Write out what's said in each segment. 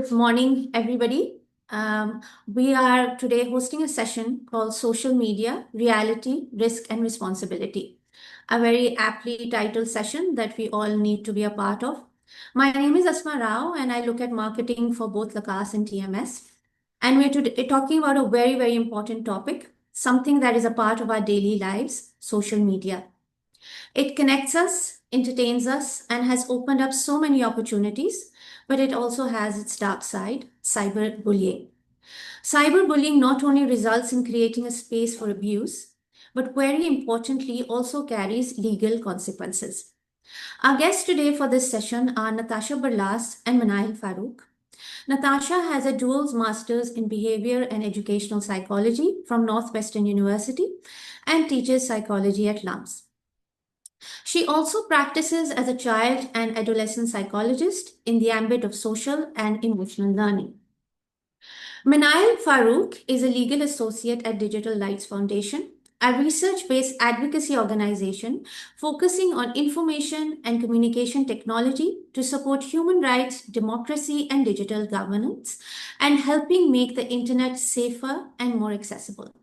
Good morning, everybody. We are today hosting a session called Social Media, Reality, Risk and Responsibility, a very aptly titled session that we all need to be a part of. My name is Asma Rao, and I look at marketing for both Lakas and TMS. And we're today talking about a very, very important topic, something that is a part of our daily lives, social media. It connects us, entertains us, and has opened up so many opportunities, but it also has its dark side, cyberbullying. Cyberbullying not only results in creating a space for abuse, but very importantly also carries legal consequences. Our guests today for this session are Natasha Barlas and Manahil Farooq. Natasha has a dual master's in behavior and educational psychology from Northwestern University and teaches psychology at LUMS. She also practices as a child and adolescent psychologist in the ambit of social and emotional learning. Minail Farooq is a legal associate at Digital Lights Foundation, a research based advocacy organization focusing on information and communication technology to support human rights, democracy, and digital governance, and helping make the internet safer and more accessible.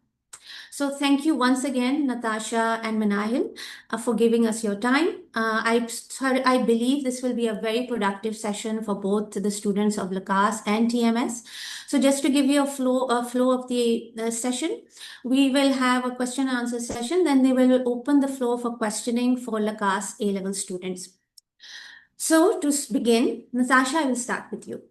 So thank you once again, Natasha and Manahil, for giving us your time. I believe this will be a very productive session for both the students of LACAS and TMS. So just to give you a flow of the session, we will have a question and answer session. Then they will open the floor for questioning for LACAS A-level students. So to begin, Natasha, I will start with you.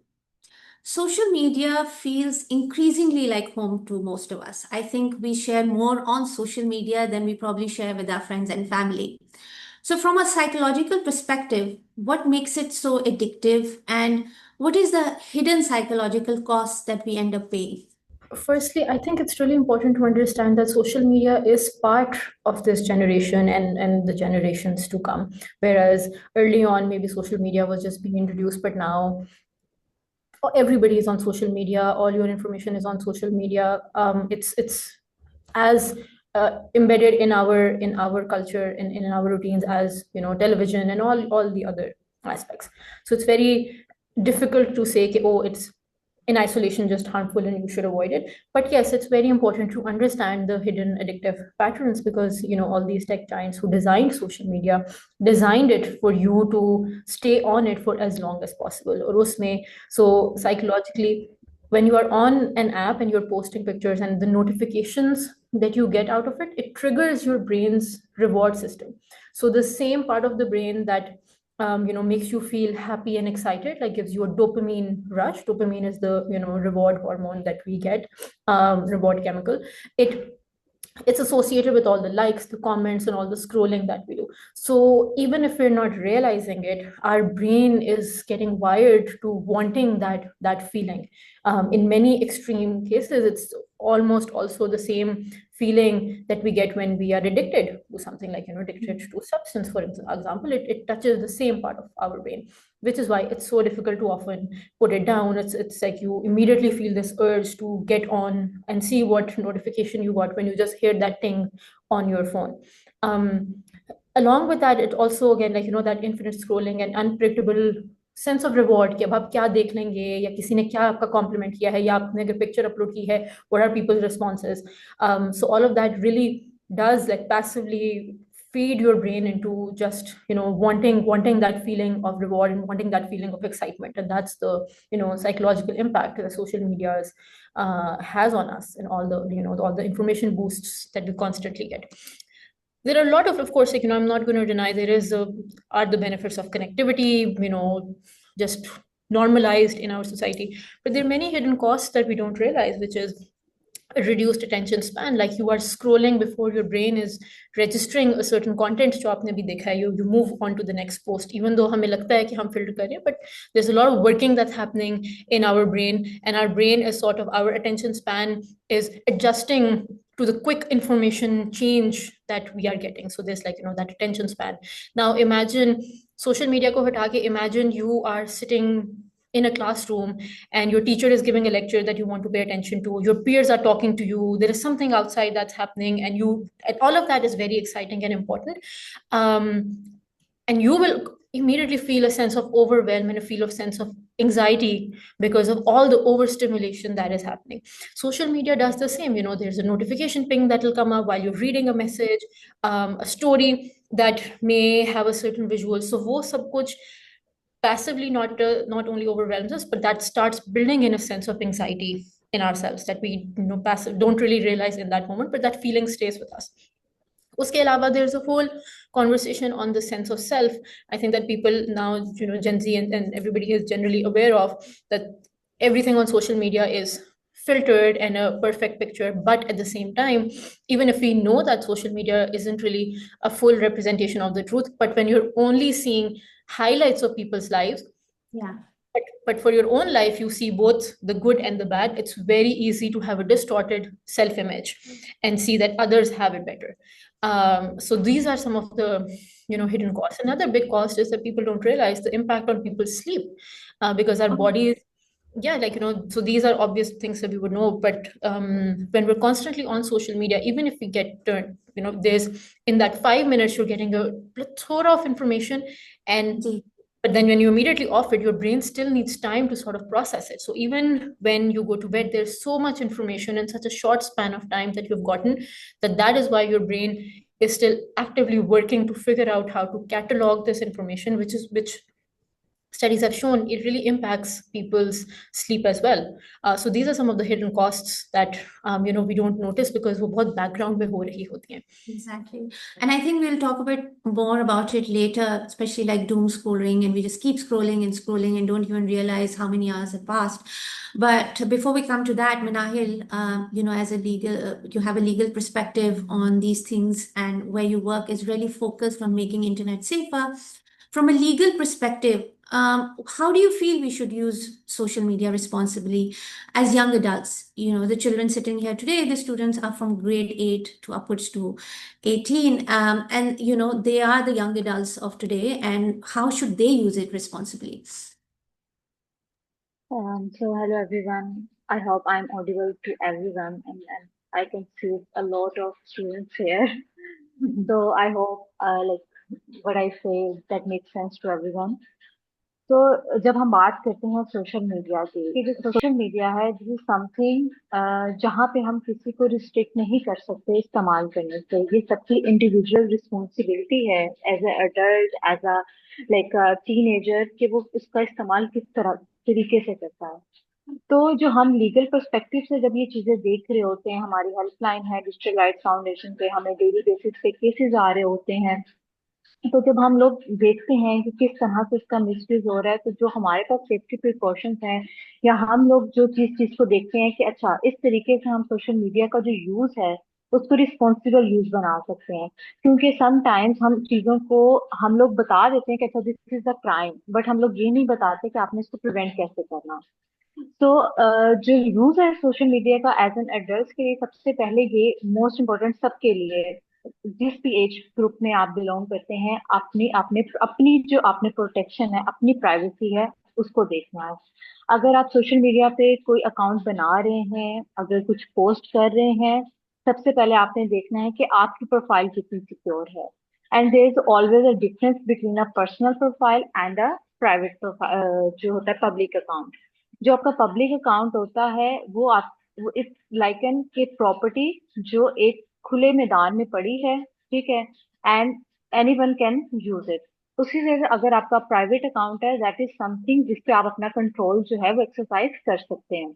Social media feels increasingly like home to most of us. I think we share more on social media than we probably share with our friends and family. So, from a psychological perspective, what makes it so addictive and what is the hidden psychological cost that we end up paying? Firstly, I think it's really important to understand that social media is part of this generation and the generations to come. Whereas early on, maybe social media was just being introduced, but now everybody is on social media. All your information is on social media. It's as embedded in our culture, in our routines as television and all the other aspects. So it's very difficult to say, oh, it's in isolation just harmful and you should avoid it. But yes, it's very important to understand the hidden addictive patterns, because all these tech giants who designed social media designed it for you to stay on it for as long as possible, or usme. So psychologically, when you are on an app and you're posting pictures, and the notifications that you get out of it, it triggers your brain's reward system. So the same part of the brain that makes you feel happy and excited, like gives you a dopamine rush. Dopamine is the reward hormone that we get, reward chemical. It's associated with all the likes, the comments, and all the scrolling that we do. So even if we're not realizing it, our brain is getting wired to wanting that feeling. In many extreme cases, it's almost also the same feeling that we get when we are addicted to something, like addicted to substance, for example. It touches the same part of our brain, which is why it's so difficult to often put it down. It's like you immediately feel this urge to get on and see what notification you got when you just hear that thing on your phone. Along with that, it also, again, like that infinite scrolling and unpredictable sense of reward कि अब आप क्या देख लेंगे, या किसी ने क्या आपका कॉम्प्लीमेंट किया है, या आपने अगर पिक्चर अपलोड की है, what are peoples responses. So all of that really does like passively feed your brain into just wanting that feeling of reward and wanting that feeling of excitement. And that's the psychological impact that social media has on us, and all the information boosts that we constantly get. There are a lot of course, like, I'm not going to deny there are the benefits of connectivity, just normalized in our society, but there are many hidden costs that we don't realize, which is a reduced attention span. Like, you are scrolling before your brain is registering a certain content जो आपने अभी देखा है, you move on to the next post, even though हमें लगता है कि हम filter कर रहे हैं, but there's a lot of working that's happening in our brain, and our brain is sort of, our attention span is adjusting to the quick information change that we are getting. So there's like that attention span. Now imagine social media को हटा के, imagine you are sitting in a classroom and your teacher is giving a lecture that you want to pay attention to, your peers are talking to you, there is something outside that's happening, and all of that is very exciting and important. And you will immediately feel a sense of overwhelm and a feel of sense of anxiety because of all the overstimulation that is happening. Social media does the same. There's a notification ping that will come up while you're reading a message, a story that may have a certain visual. So wo sab kuch passively not only overwhelms us, but that starts building in a sense of anxiety in ourselves that we passive don't really realize in that moment, but that feeling stays with us. Uske alawa, there's a whole conversation on the sense of self. I think that people now, Gen Z and everybody is generally aware of that everything on social media is filtered and a perfect picture. But at the same time, even if we know that social media isn't really a full representation of the truth, but when you're only seeing highlights of people's lives, Yeah. but for your own life, you see both the good and the bad. It's very easy to have a distorted self-image and see that others have it better. So these are some of the hidden costs. Another big cost is that people don't realize the impact on people's sleep, because our bodies, yeah, so these are obvious things that we would know. But when we're constantly on social media, even if we get turned, there's in that 5 minutes you're getting a plethora of information, and ji. but then when you immediately off it, your brain still needs time to sort of process it. So even when you go to bed, there's so much information in such a short span of time that you've gotten, that is why your brain is still actively working to figure out how to catalog this information, which studies have shown it really impacts people's sleep as well. So these are some of the hidden costs that we don't notice because वो बहुत background में हो रही होती हैं. Exactly. And I think we'll talk a bit more about it later, especially like doom scrolling, and we just keep scrolling and don't even realize how many hours have passed. But before we come to that, Minahil, as a legal, you have a legal perspective on these things, and where you work is really focused on making internet safer. From a legal perspective, how do you feel we should use social media responsibly as young adults? The children sitting here today, the students are from grade 8 to upwards to 18, and they are the young adults of today, and how should they use it responsibly? So hello everyone. I hope I'm audible to everyone and I can see a lot of students here. So I hope what I say that makes sense to everyone. तो जब हम बात करते हैं social media की कि जो social media है दिस इज समथिंग जहाँ पे हम किसी को रिस्ट्रिक्ट नहीं कर सकते इस्तेमाल करने से ये सबकी इंडिविजुअल रिस्पॉन्सिबिलिटी है as a adult as a like teenager कि वो उसका इस्तेमाल किस तरह तरीके से करता है तो जो हम लीगल पर्सपेक्टिव से जब ये चीजें देख रहे होते हैं हमारी हेल्पलाइन है डिजिटल राइट्स फाउंडेशन पे हमें डेली बेसिस पे केसेस आ रहे होते हैं तो जब हम लोग देखते हैं कि किस तरह से इसका मिसयूज हो रहा है तो जो हमारे पास सेफ्टी प्रिकॉशंस हैं या हम लोग जो चीज को देखते हैं कि अच्छा इस तरीके से हम सोशल मीडिया का जो यूज है उसको रिस्पॉन्सिबल यूज बना सकते हैं क्योंकि समटाइम्स हम चीजों को हम लोग बता देते हैं कि अच्छा this is the crime but हम लोग ये नहीं बताते कि आपने इसको प्रिवेंट कैसे करना तो जो यूज है सोशल मीडिया का एज एन एडल्ट के लिए सबसे पहले ये मोस्ट इम्पोर्टेंट सबके लिए है। जिस भी एज ग्रुप में आप बिलोंग करते हैं अपनी अपने अपनी जो आपने प्रोटेक्शन है अपनी प्राइवेसी है उसको देखना है अगर आप सोशल मीडिया पे कोई अकाउंट बना रहे हैं अगर कुछ पोस्ट कर रहे हैं सबसे पहले आपने देखना है कि आपकी प्रोफाइल कितनी सिक्योर है and there is always a difference between a personal profile and a private profile जो होता है पब्लिक अकाउंट जो आपका पब्लिक अकाउंट होता है वो इस लाइकन के प्रॉपर्टी जो एक खुले मैदान में पड़ी है ठीक है and any one can use it उसी तरह अगर आपका प्राइवेट अकाउंट है दैट इज समथिंग जिस पे आप अपना कंट्रोल जो है वो एक्सरसाइज कर सकते हैं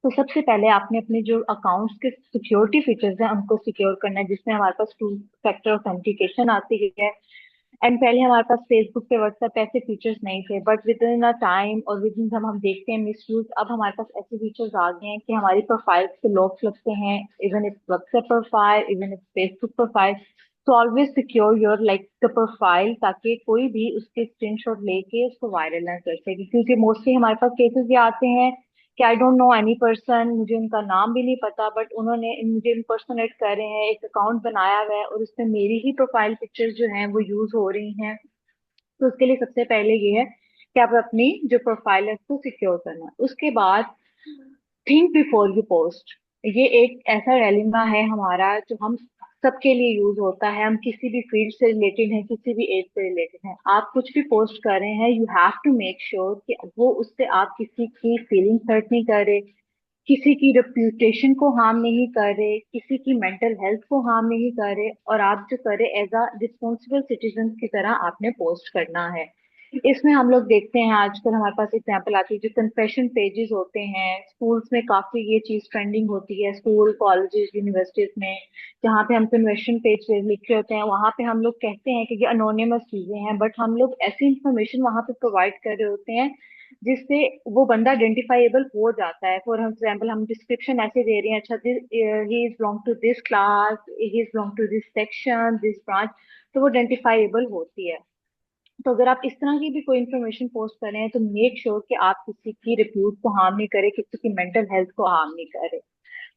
तो सबसे पहले आपने अपने जो अकाउंट्स के सिक्योरिटी फीचर्स हैं उनको सिक्योर करना है जिसमें हमारे पास टू फैक्टर ऑथेंटिकेशन आती है एंड पहले हमारे पास फेसबुक पे व्हाट्सएप ऐसे फीचर्स नहीं थे but with in a time और विद इन जब हम देखते हैं मिसयूज अब हमारे पास ऐसे फीचर्स आ गए हैं कि हमारी प्रोफाइल पे लॉक्स लगते हैं even if WhatsApp profile even if Facebook profile तो always secure your like the profile ताकि कोई भी उसके स्क्रीनशॉट लेके उसको वायरल ना कर सके क्योंकि मोस्टली हमारे पास केसेस ये आते हैं कि I don't know any person मुझे उनका नाम भी नहीं पता बट उन्होंने मुझे इम्पर्सोनेट कर रहे हैं एक अकाउंट बनाया हुआ है और उसमें मेरी ही प्रोफाइल पिक्चर्स जो हैं वो यूज हो रही हैं तो उसके लिए सबसे पहले ये है कि आप अपनी जो प्रोफाइल है उसको सिक्योर करना है उसके बाद थिंक बिफोर यू पोस्ट ये एक ऐसा डिलेमा है हमारा जो हम सबके लिए यूज होता है, हम किसी भी फील्ड से रिलेटेड हैं, किसी भी एज से रिलेटेड हैं, आप कुछ भी पोस्ट कर रहे हैं, you have to make sure कि वो उससे आप किसी की फीलिंग हर्ट नहीं कर रहे, किसी की रेप्यूटेशन को हार्म नहीं कर रहे, किसी की मेंटल हेल्थ को हार्म नहीं कर रहे, और आप जो कर रहे एज अ रिस्पॉन्सिबल सिटीजन की तरह आपने पोस्ट करना है। इसमें हम लोग देखते हैं आजकल हमारे पास एग्जांपल आती है, जो कन्फेशन पेजेस होते हैं स्कूल्स में, काफी ये चीज ट्रेंडिंग होती है स्कूल कॉलेजेस यूनिवर्सिटीज में, जहाँ पे हम कन्फेशन पेज लिख रहे होते हैं, वहां पे हम लोग कहते हैं कि ये अनोनिमस चीजें हैं, बट हम लोग ऐसी इंफॉर्मेशन वहां पे प्रोवाइड कर रहे होते हैं जिससे वो बंदा आइडेंटिफाइबल हो जाता है। फॉर एग्जाम्पल हम डिस्क्रिप्शन ऐसे दे रहे हैं, अच्छा he is belong to this class, he is belong to this section, this branch, तो वो आइडेंटिफाइबल होती है। तो अगर आप इस तरह की भी कोई इन्फॉर्मेशन पोस्ट कर रहे हैं तो मेक श्योर कि आप किसी की रिप्यूट को हार्म नहीं करें, किसी की मेंटल हेल्थ को हार्म नहीं करें।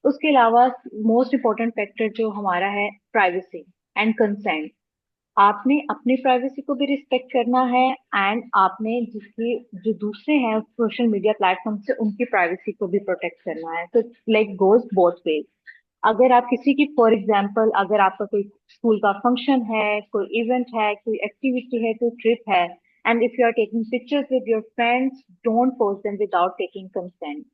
उसके अलावा मोस्ट इम्पोर्टेंट फैक्टर जो हमारा है, प्राइवेसी एंड कंसेंट। आपने अपनी प्राइवेसी को भी रिस्पेक्ट करना है, एंड आपने जिसकी जो दूसरे हैं सोशल मीडिया प्लेटफॉर्म से उनकी प्राइवेसी को भी प्रोटेक्ट करना है। तो लाइक गोज बोथ वेज। अगर आप किसी की, फॉर एग्जाम्पल अगर आपका कोई स्कूल का फंक्शन है, कोई इवेंट है, कोई एक्टिविटी है, कोई ट्रिप है, and if you are taking pictures with your friends, don't post them without taking consent.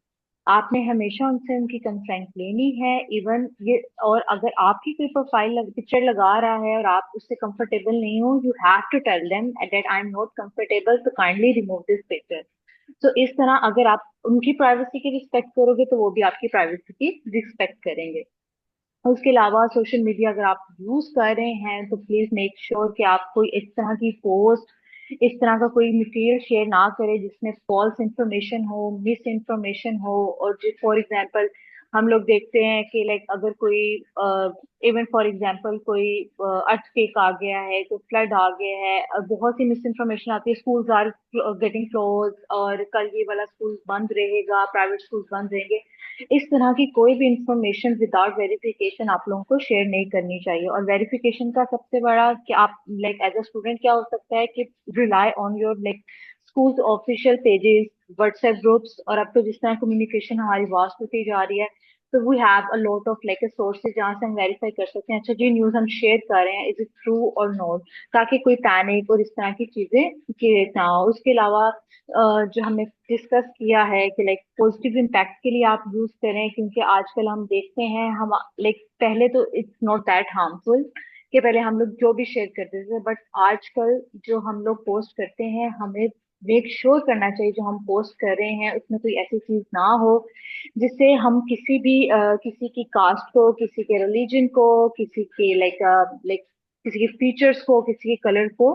आपने हमेशा उनसे उनकी कंसेंट लेनी है। इवन ये, और अगर आपकी कोई प्रोफाइल पिक्चर लगा रहा है और आप उससे कंफर्टेबल नहीं हो, you have to tell them that I am not comfortable, तो काइंडली रिमूव दिस पिक्चर। तो इस तरह अगर आप उनकी प्राइवेसी की रिस्पेक्ट करोगे तो वो भी आपकी प्राइवेसी की रिस्पेक्ट करेंगे। उसके अलावा सोशल मीडिया अगर आप यूज कर रहे हैं तो प्लीज मेक श्योर कि आप कोई इस तरह की पोस्ट, इस तरह का कोई मटेरियल शेयर ना करें जिसमें फॉल्स इंफॉर्मेशन हो, मिस इंफॉर्मेशन हो। और फॉर एग्जांपल हम लोग देखते हैं कि लाइक अगर कोई इवन फॉर एग्जांपल कोई अर्थक्वेक आ गया है, कोई फ्लड आ गया है, बहुत सी मिस इन्फॉर्मेशन आती है, स्कूल्स आर गेटिंग क्लोज, और कल ये वाला स्कूल बंद रहेगा, प्राइवेट स्कूल बंद रहेंगे। इस तरह की कोई भी इंफॉर्मेशन विदाउट वेरिफिकेशन आप लोगों को शेयर नहीं करनी चाहिए। और वेरिफिकेशन का सबसे बड़ा कि आप लाइक एज अ स्टूडेंट क्या हो सकता है कि rely on your like school official pages, WhatsApp groups, और अब तो जिस तरह कम्युनिकेशन हमारी वास्ट होती जा रही है, तो we have a lot of like sources जहाँ से हम वेरीफाई कर सकते हैं, अच्छा जी न्यूज हम शेयर कर रहे हैं, इज इट ट्रू और नॉट, ताकि कोई पैनिक और इस तरह की चीजें क्रिएट ना हो। उसके अलावा जो हमने डिस्कस किया है कि लाइक पॉजिटिव इम्पैक्ट के लिए आप यूज करें, क्योंकि आजकल हम देखते हैं हम लाइक पहले तो इट्स नॉट दैट हार्मफुल कि पहले हम लोग जो भी शेयर करते थे, बट आजकल जो हम लोग पोस्ट करते हैं हमें मेक श्योर करना चाहिए जो हम पोस्ट कर रहे हैं उसमें कोई ऐसी चीज ना हो जिससे हम किसी भी किसी की कास्ट को, किसी के रिलीजन को, किसी के लाइक किसी के फीचर्स को, किसी के कलर को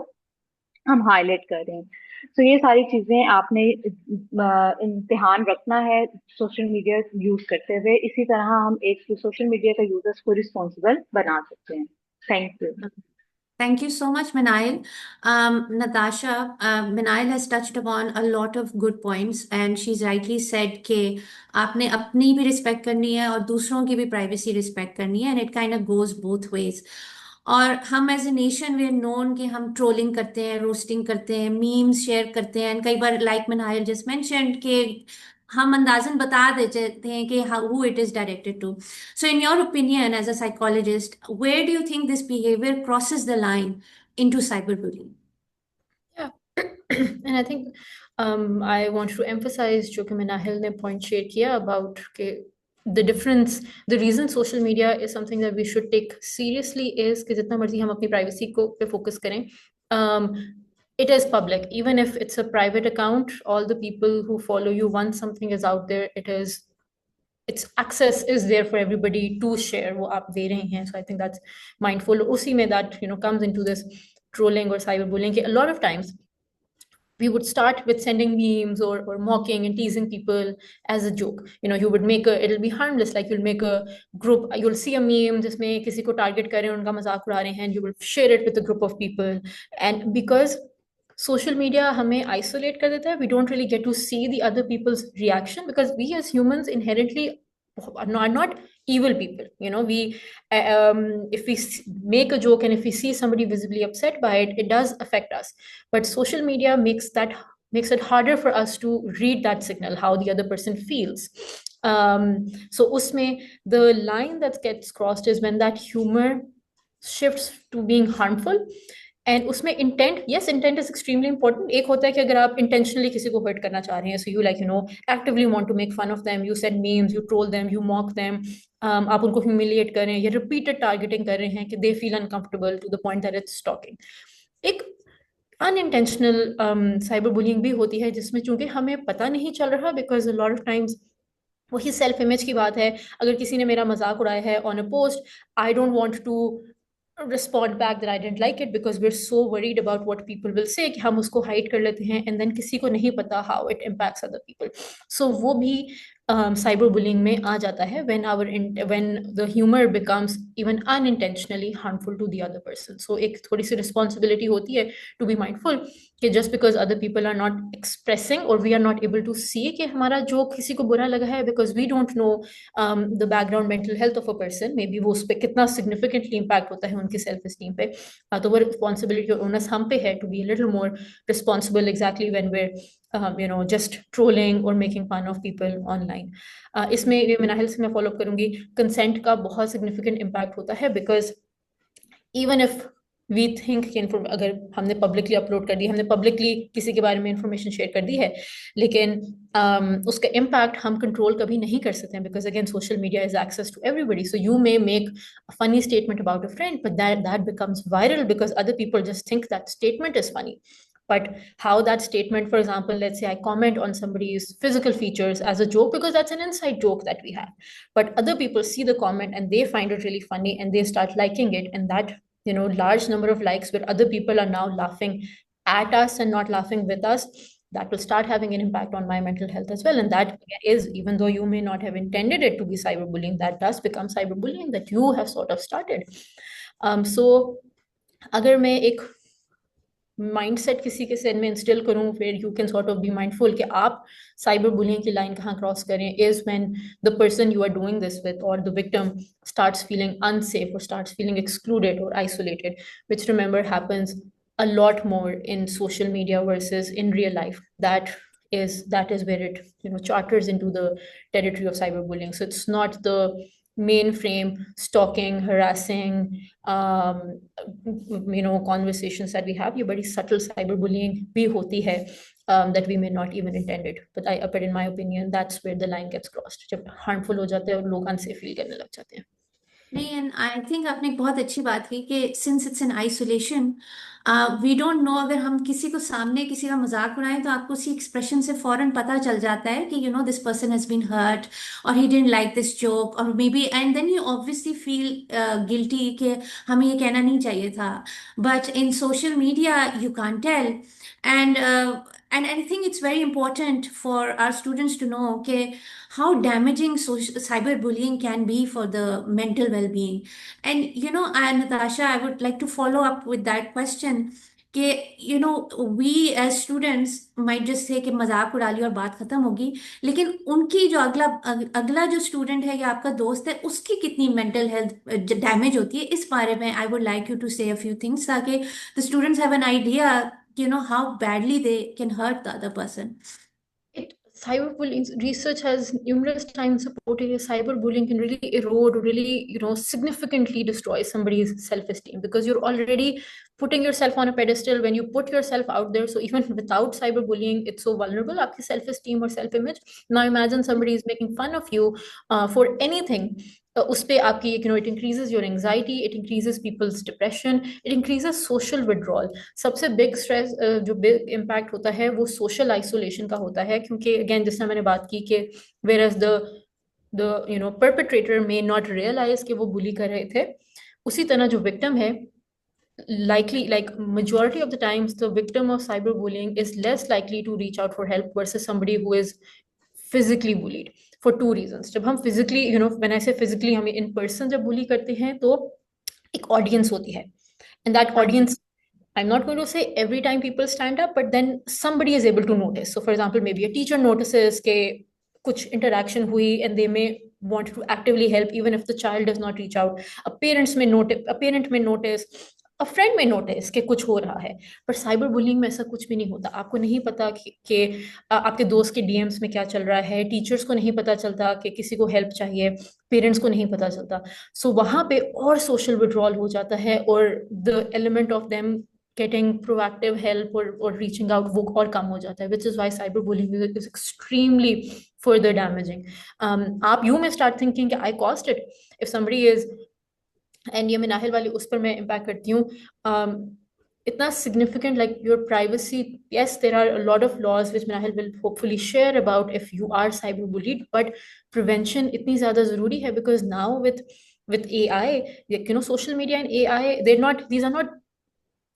हम हाईलाइट कर रहे हैं। तो ये सारी चीजें आपने इम्तिहान रखना है सोशल मीडिया यूज करते हुए। इसी तरह हम एक सोशल मीडिया का यूजर्स को रिस्पॉन्सिबल बना सकते हैं। Thank you. Thank you so much, Minail. Natasha, Minail has touched upon a lot of good points, and she's rightly said कि आपने अपनी भी रिस्पेक्ट करनी है और दूसरों की भी प्राइवेसी रिस्पेक्ट करनी है, and it kind of goes both ways. और हम as a nation we are known कि हम ट्रोलिंग करते हैं, रोस्टिंग करते हैं, मीम्स शेयर करते हैं, and कई बार लाइक मिनाइल जस्ट मेंशन्ड कि हम अंदाजन बता देते हैं कि who it is directed to. So, in your opinion, as a psychologist, where do you think this behavior crosses the line into cyberbullying? Yeah. And I think I want to emphasize जो कि Minahil ने point share किया about के the difference, the reason social media is something that we should take seriously is कि जितना मर्जी हम अपनी privacy को पे focus करें, it is public. Even if it's a private account, all the people who follow you, once something is out there, its access is there for everybody to share वो आप दे रहे हैं. So I think that's mindful. उसी में that comes into this trolling or cyberbullying. A lot of times we would start with sending memes or mocking and teasing people as a joke. You would make it'll be harmless, like you'll make a group, you'll see a meme जिसमें किसी को target कर रहे हैं, उनका मजाक उड़ा रहे हैं, and you will share it with a group of people. And because social media हमें isolate कर देता है, we don't really get to see the other people's reaction, because we as humans inherently are not evil people. We if we make a joke and if we see somebody visibly upset by it, it does affect us. But social media makes it harder for us to read that signal, how the other person feels. So usme the line that gets crossed is when that humor shifts to being harmful. And उसमें intent, yes, intent is extremely important. एक होता है कि अगर आप intentionally किसी को hurt करना चाह रहे हैं, so you like actively want to make fun of them, you send memes, you troll them, you mock them, आप उनको ह्यूमिलिएट कर रहे हैं या रिपीटेड टारगेटिंग कर रहे हैं कि they feel uncomfortable to the point that it's stalking. एक अनइंटेंशनल साइबर बुलिंग भी होती है जिसमें चूंकि हमें पता नहीं चल रहा, because a lot of times वही सेल्फ इमेज की बात है. अगर किसी ने मेरा मजाक उड़ाया है on a post, I don't want to respond back that I didn't like it because we're so worried about what people will say कि हम उसको hide कर लेते हैं, and then किसी को नहीं पता how it impacts other people. So वो भी cyber bullying में आ जाता है when the humor becomes even unintentionally harmful to the other person. So एक थोड़ी सी responsibility होती है to be mindful कि just because other people are not expressing or we are not able to see कि हमारा जो किसी को बुरा लगा है, because we don't know the background mental health of a person, maybe वो उस पर कितना significantly impact होता है उनकी self esteem पे, तो वो responsibility और onus हम पे है to be a little more responsible exactly when we're just trolling or making fun of people online. इसमें ये मिनाहिल से मैं follow up करूंगी, consent का बहुत significant impact होता है, because even if we think कि अगर हमने पब्लिकली अपलोड कर दी, हमने पब्लिकली किसी के बारे में इंफॉर्मेशन शेयर कर दी है, लेकिन उसका इम्पैक्ट हम कंट्रोल कभी नहीं कर सकते हैं, because again social media is access to everybody. So you may make a funny statement about a friend, but that becomes viral because other people just think that statement is funny. But how that statement, for example, let's say I comment on somebody's physical features as a joke because that's an inside joke that we have, but other people see the comment and they find it really funny and they start liking it, and that large number of likes where other people are now laughing at us and not laughing with us, that will start having an impact on my mental health as well. And that is, even though you may not have intended it to be cyberbullying, that does become cyberbullying that you have sort of started. So अगर मैं एक mindset किसी के set में instil करूं, फिर you can sort of be mindful कि आप साइबर बुलिंग की लाइन कहाँ क्रॉस करें, is when the person you are doing this with और the victim starts feeling unsafe or starts feeling excluded or isolated, which remember happens a lot more in social media versus in real life. That is where it charters into the territory of cyberbullying. So it's not the mainframe stalking, harassing, conversations that we have. ये बड़ी subtle cyberbullying भी होती है that we may not even intend it. But in my opinion, that's where the line gets crossed. जब harmful हो जाते हैं और लोग unsafe feel करने लग जाते हैं. नहीं, एंड आई थिंक आपने एक बहुत अच्छी बात की कि since it's in isolation, we don't know, अगर हम किसी को सामने किसी का मजाक उड़ाएं तो आपको उसी एक्सप्रेशन से फौरन पता चल जाता है कि this person has been hurt और he didn't like this joke, और may be and then you obviously feel guilty कि हमें ये कहना नहीं चाहिए था. But in social media you can't tell. And I think it's very important for our students to know, okay, how damaging cyberbullying can be for the mental well-being. And Natasha, I would like to follow up with that question. कि we as students might just say कि मजाक उड़ा लिया और बात खत्म होगी, लेकिन उनकी जो अगला जो स्टूडेंट है या आपका दोस्त है, उसकी कितनी मेंटल हेल्थ डैमेज होती है, इस बारे में I would like you to say a few things, ताकि the students have an idea how badly they can hurt the other person. Cyberbullying research has numerous times supported cyberbullying can really erode, really, significantly destroy somebody's self-esteem, because you're already putting yourself on a pedestal when you put yourself out there. So even without cyberbullying, it's so vulnerable, आपकी self-esteem or self-image. Now imagine somebody is making fun of you for anything. उस पे आपकी it increases your anxiety, it increases people's depression, it increases social withdrawal. सबसे big stress जो big impact होता है वो social isolation का होता है, क्योंकि again जिससे मैंने बात की कि whereas the perpetrator may not realize कि वो bully कर रहे थे, उसी तरह जो victim है, likely, like majority of the times, the victim of cyberbullying is less likely to reach out for help versus somebody who is physically bullied, for two reasons. जब हम physically, when I say physically, हमें in person जब bully करते हैं तो एक audience होती है, and that audience, I'm not going to say every time people stand up, but then somebody is able to notice. So for example, maybe a teacher notices कि कुछ interaction हुई and they may want to actively help even if the child does not reach out. A parent may notice, a friend में notice कि कुछ हो रहा है, पर साइबर बुलिंग में ऐसा कुछ भी नहीं होता। आपको नहीं पता कि आपके दोस्त के डीएम्स में क्या चल रहा है, टीचर्स को नहीं पता चलता कि किसी को हेल्प चाहिए, पेरेंट्स को नहीं पता चलता। सो वहाँ पे और सोशल विड्रॉल हो जाता है, और the element of them getting proactive help और रीचिंग आउट वो और कम हो जाता है, which is why cyber bullying is extremely further damaging. आप यू में स्टार्ट थिंकिंग कि I cost it if somebody is, and ये मैं नाहिल वाली उस पर मैं इम्पैक्ट करती हूँ, इतना significant like your privacy. Yes, there are a lot of laws which Nahil will hopefully share about if you are cyber bullied, but prevention इतनी ज़्यादा ज़रूरी है, because now with AI, social media and AI, these are not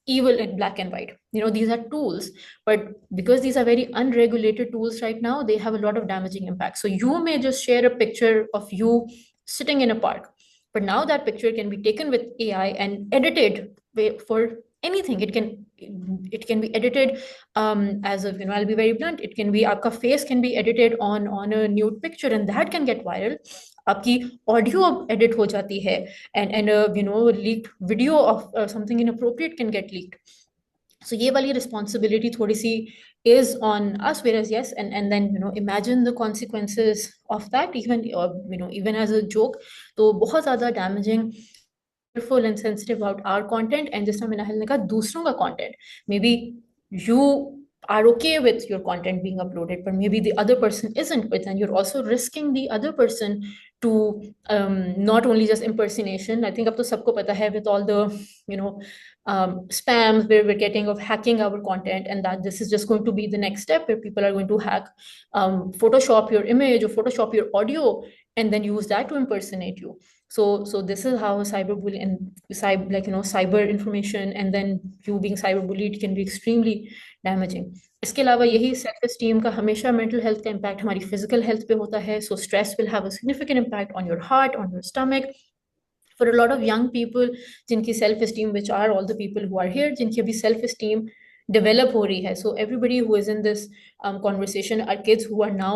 evil in black and white. These are tools, but because these are very unregulated tools right now, they have a lot of damaging impact. So you may just share a picture of you sitting in a park, but now that picture can be taken with AI and edited for anything. It can be edited, as of, I'll be very blunt, it can be, आपका face can be edited on a nude picture, and that can get viral. आपकी audio edit हो जाती है, and leaked video of something inappropriate can get leaked. So ये वाली responsibility थोड़ी सी is on us, whereas yes, and then imagine the consequences of that, even as a joke. तो बहुत ज़्यादा damaging, careful and sensitive about our content, and जिस तरह नाहिल ने कहा दूसरों का content, maybe you are okay with your content being uploaded, but maybe the other person isn't with, and you're also risking the other person to not only just impersonation. I think अब तो सबको पता है with all the spams where we're getting of hacking our content, and that this is just going to be the next step where people are going to hack, Photoshop your image or Photoshop your audio and then use that to impersonate you. So this is how cyberbullying and cyber information and then you being cyberbullied can be extremely damaging. इसके अलावा यही self esteem का हमेशा mental health का impact हमारी physical health पे होता है. So stress will have a significant impact on your heart, on your stomach. For a lot of young people जिनकी self esteem, which are all the people who are here, जिनकी अभी self esteem develop हो रही है. So everybody who is in this conversation are kids who are now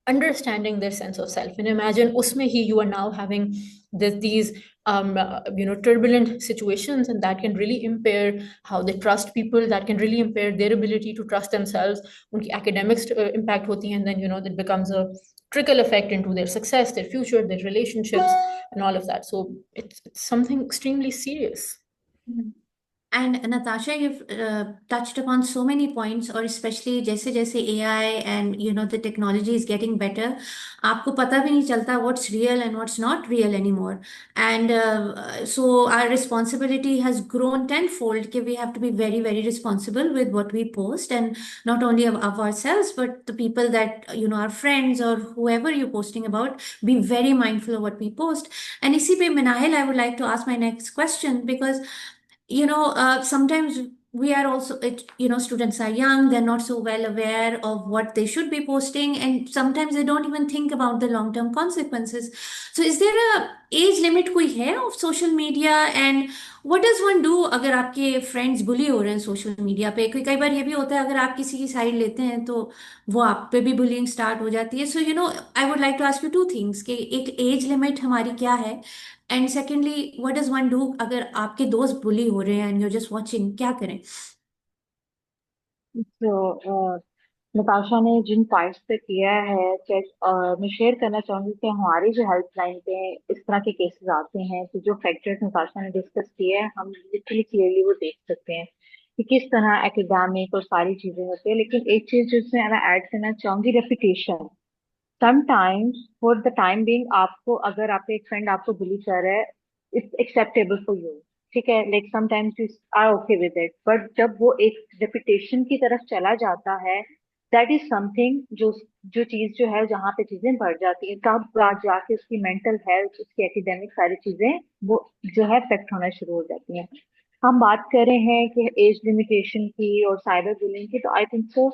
understanding their sense of self. And imagine उसमें ही you are now having these turbulent situations, and that can really impair how they trust people, that can really impair their ability to trust themselves. उनकी academics impact होती हैं, and then it becomes a trickle effect into their success, their future, their relationships, and all of that. So it's something extremely serious. And Natasha, you've touched upon so many points, और especially जैसे जैसे AI and the technology is getting better, आपको पता भी नहीं चलता what's real and what's not real anymore. And so our responsibility has grown tenfold कि we have to be very, very responsible with what we post, and not only of ourselves, but the people that, our friends or whoever you're posting about, be very mindful of what we post. And इसी पे Minahil, I would like to ask my next question, because sometimes we are also students are young, they're not so well aware of what they should be posting, and sometimes they don't even think about the long term consequences. So is there a age limit कोई है of social media, and what does one do अगर आपके friends bully हो रहे हैं social media पे? कई बार ये भी होता है, अगर आप किसी की साइड लेते हैं तो वो आप पे भी bullying start हो जाती है. So I would like to ask you two things, कि एक age limit हमारी क्या है, and secondly what does one do अगर आपके दोस्त बुली हो रहे हैं एंड यू जस्ट वाचिंग, क्या करें? तो नताशा ने जिन पॉइंट्स पे किया है चेक, मैं शेयर करना चाहूंगी कि हमारी जो हेल्पलाइन पे इस तरह के केसेस आते हैं, तो जो फैक्टर्स नताशा ने डिस्कस किए हैं हम लिटरली क्लियरली वो देख सकते हैं कि किस तरह एकेडमिक और सारी चीजें होती है. लेकिन एक चीज जिसमें मैं ऐड करना चाहूंगी, reputation. Sometimes for the time being आपको, अगर आपका एक फ्रेंड आपको बुली कर रहा है, इट्स एक्सेप्टेबल फॉर यू, ठीक है, like sometimes you are okay with it. But जब वो एक रेपुटेशन की तरफ चला जाता है, दैट इज समथिंग जो जो चीज जो है जहाँ पे चीजें बढ़ जाती हैं, तब जाके उसकी मेंटल हेल्थ, उसकी एकेडमिक सारी चीजें वो जो है इफेक्ट होना शुरू हो जाती हैं. हम बात कर रहे हैं कि एज लिमिटेशन की और साइबर बुलिंग की, तो आई थिंक सो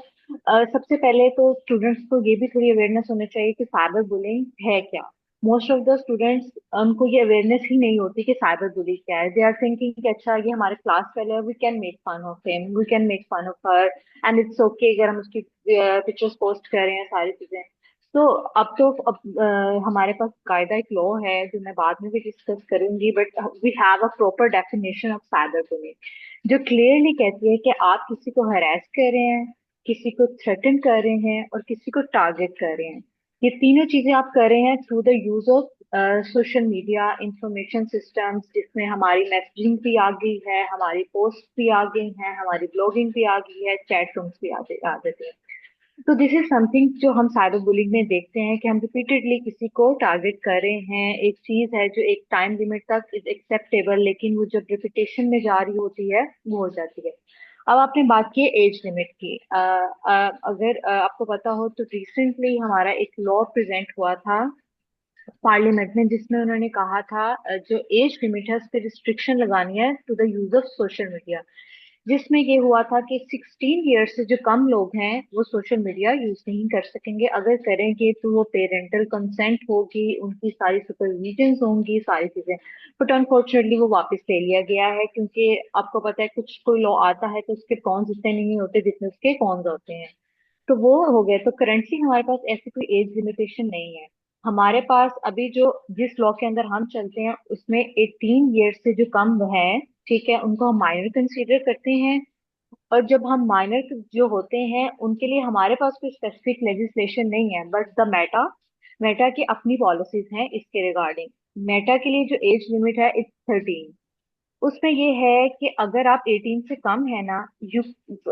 सबसे पहले तो स्टूडेंट्स को ये भी थोड़ी अवेयरनेस होनी चाहिए कि साइबर बुलिंग है क्या. मोस्ट ऑफ द स्टूडेंट्स, उनको ये अवेयरनेस ही नहीं होती कि साइबर बुलिंग क्या है. दे आर थिंकिंग कि अच्छा ये हमारे क्लास फेलो है, we can make fun of him, we can make fun of her, and it's okay अगर हम उसकी पिक्चर्स पोस्ट कर रहे हैं, सारी चीजें. तो हमारे पास कायदा एक लॉ है जो मैं बाद में भी डिस्कस करूंगी, but we have a proper definition of cyber bullying जो क्लियरली कहती है कि आप किसी को हरास कर रहे हैं, किसी को थ्रेटन कर रहे हैं और किसी को टारगेट कर रहे हैं। ये तीनों चीजें आप कर रहे हैं through the use of social media information systems, जिसमें हमारी मैसेजिंग भी आ गई है, हमारी पोस्ट भी आ गई है, हमारी ब्लॉगिंग भी आ गई है, चैट रूम्स भी आ जाती है। तो दिस इज समथिंग जो हम साइबर बुलिंग में देखते हैं कि हम रिपीटेडली किसी को टारगेट कर रहे हैं। एक चीज है जो एक टाइम लिमिट तक इज एक्सेप्टेबल, लेकिन वो जब रिपीटेशन में जा रही होती है वो हो जाती है। अब आपने बात की एज लिमिट की। अगर आपको पता हो तो रिसेंटली हमारा एक लॉ प्रेजेंट हुआ था पार्लियामेंट में, जिसमें उन्होंने कहा था जो एज लिमिट है उस पर रिस्ट्रिक्शन लगानी है to the use of social media, जिसमें ये हुआ था कि 16 ईयर्स से जो कम लोग हैं वो सोशल मीडिया यूज नहीं कर सकेंगे। अगर करेंगे तो वो पेरेंटल कंसेंट होगी, उनकी सारी सुपरविजन होंगी, सारी चीजें। बट अनफॉर्चुनेटली वो वापस ले लिया गया है, क्योंकि आपको पता है कुछ कोई लॉ आता है तो उसके कॉन्स इतने नहीं होते जितने उसके कॉन्स होते हैं। तो वो हो गया। तो करंटली हमारे पास ऐसी कोई एज लिमिटेशन नहीं है। हमारे पास अभी जो जिस लॉ के अंदर हम चलते हैं उसमें 18 ईयर्स से जो कम है, ठीक है, उनको हम माइनर कंसीडर करते हैं। और जब हम माइनर जो होते हैं उनके लिए हमारे पास कोई स्पेसिफिक लेजिस्लेशन नहीं है, बट द मेटा मेटा की अपनी पॉलिसीज हैं इसके रिगार्डिंग। मेटा के लिए जो एज लिमिट है इट्स 13। उसमें ये है कि अगर आप 18 से कम है ना, यू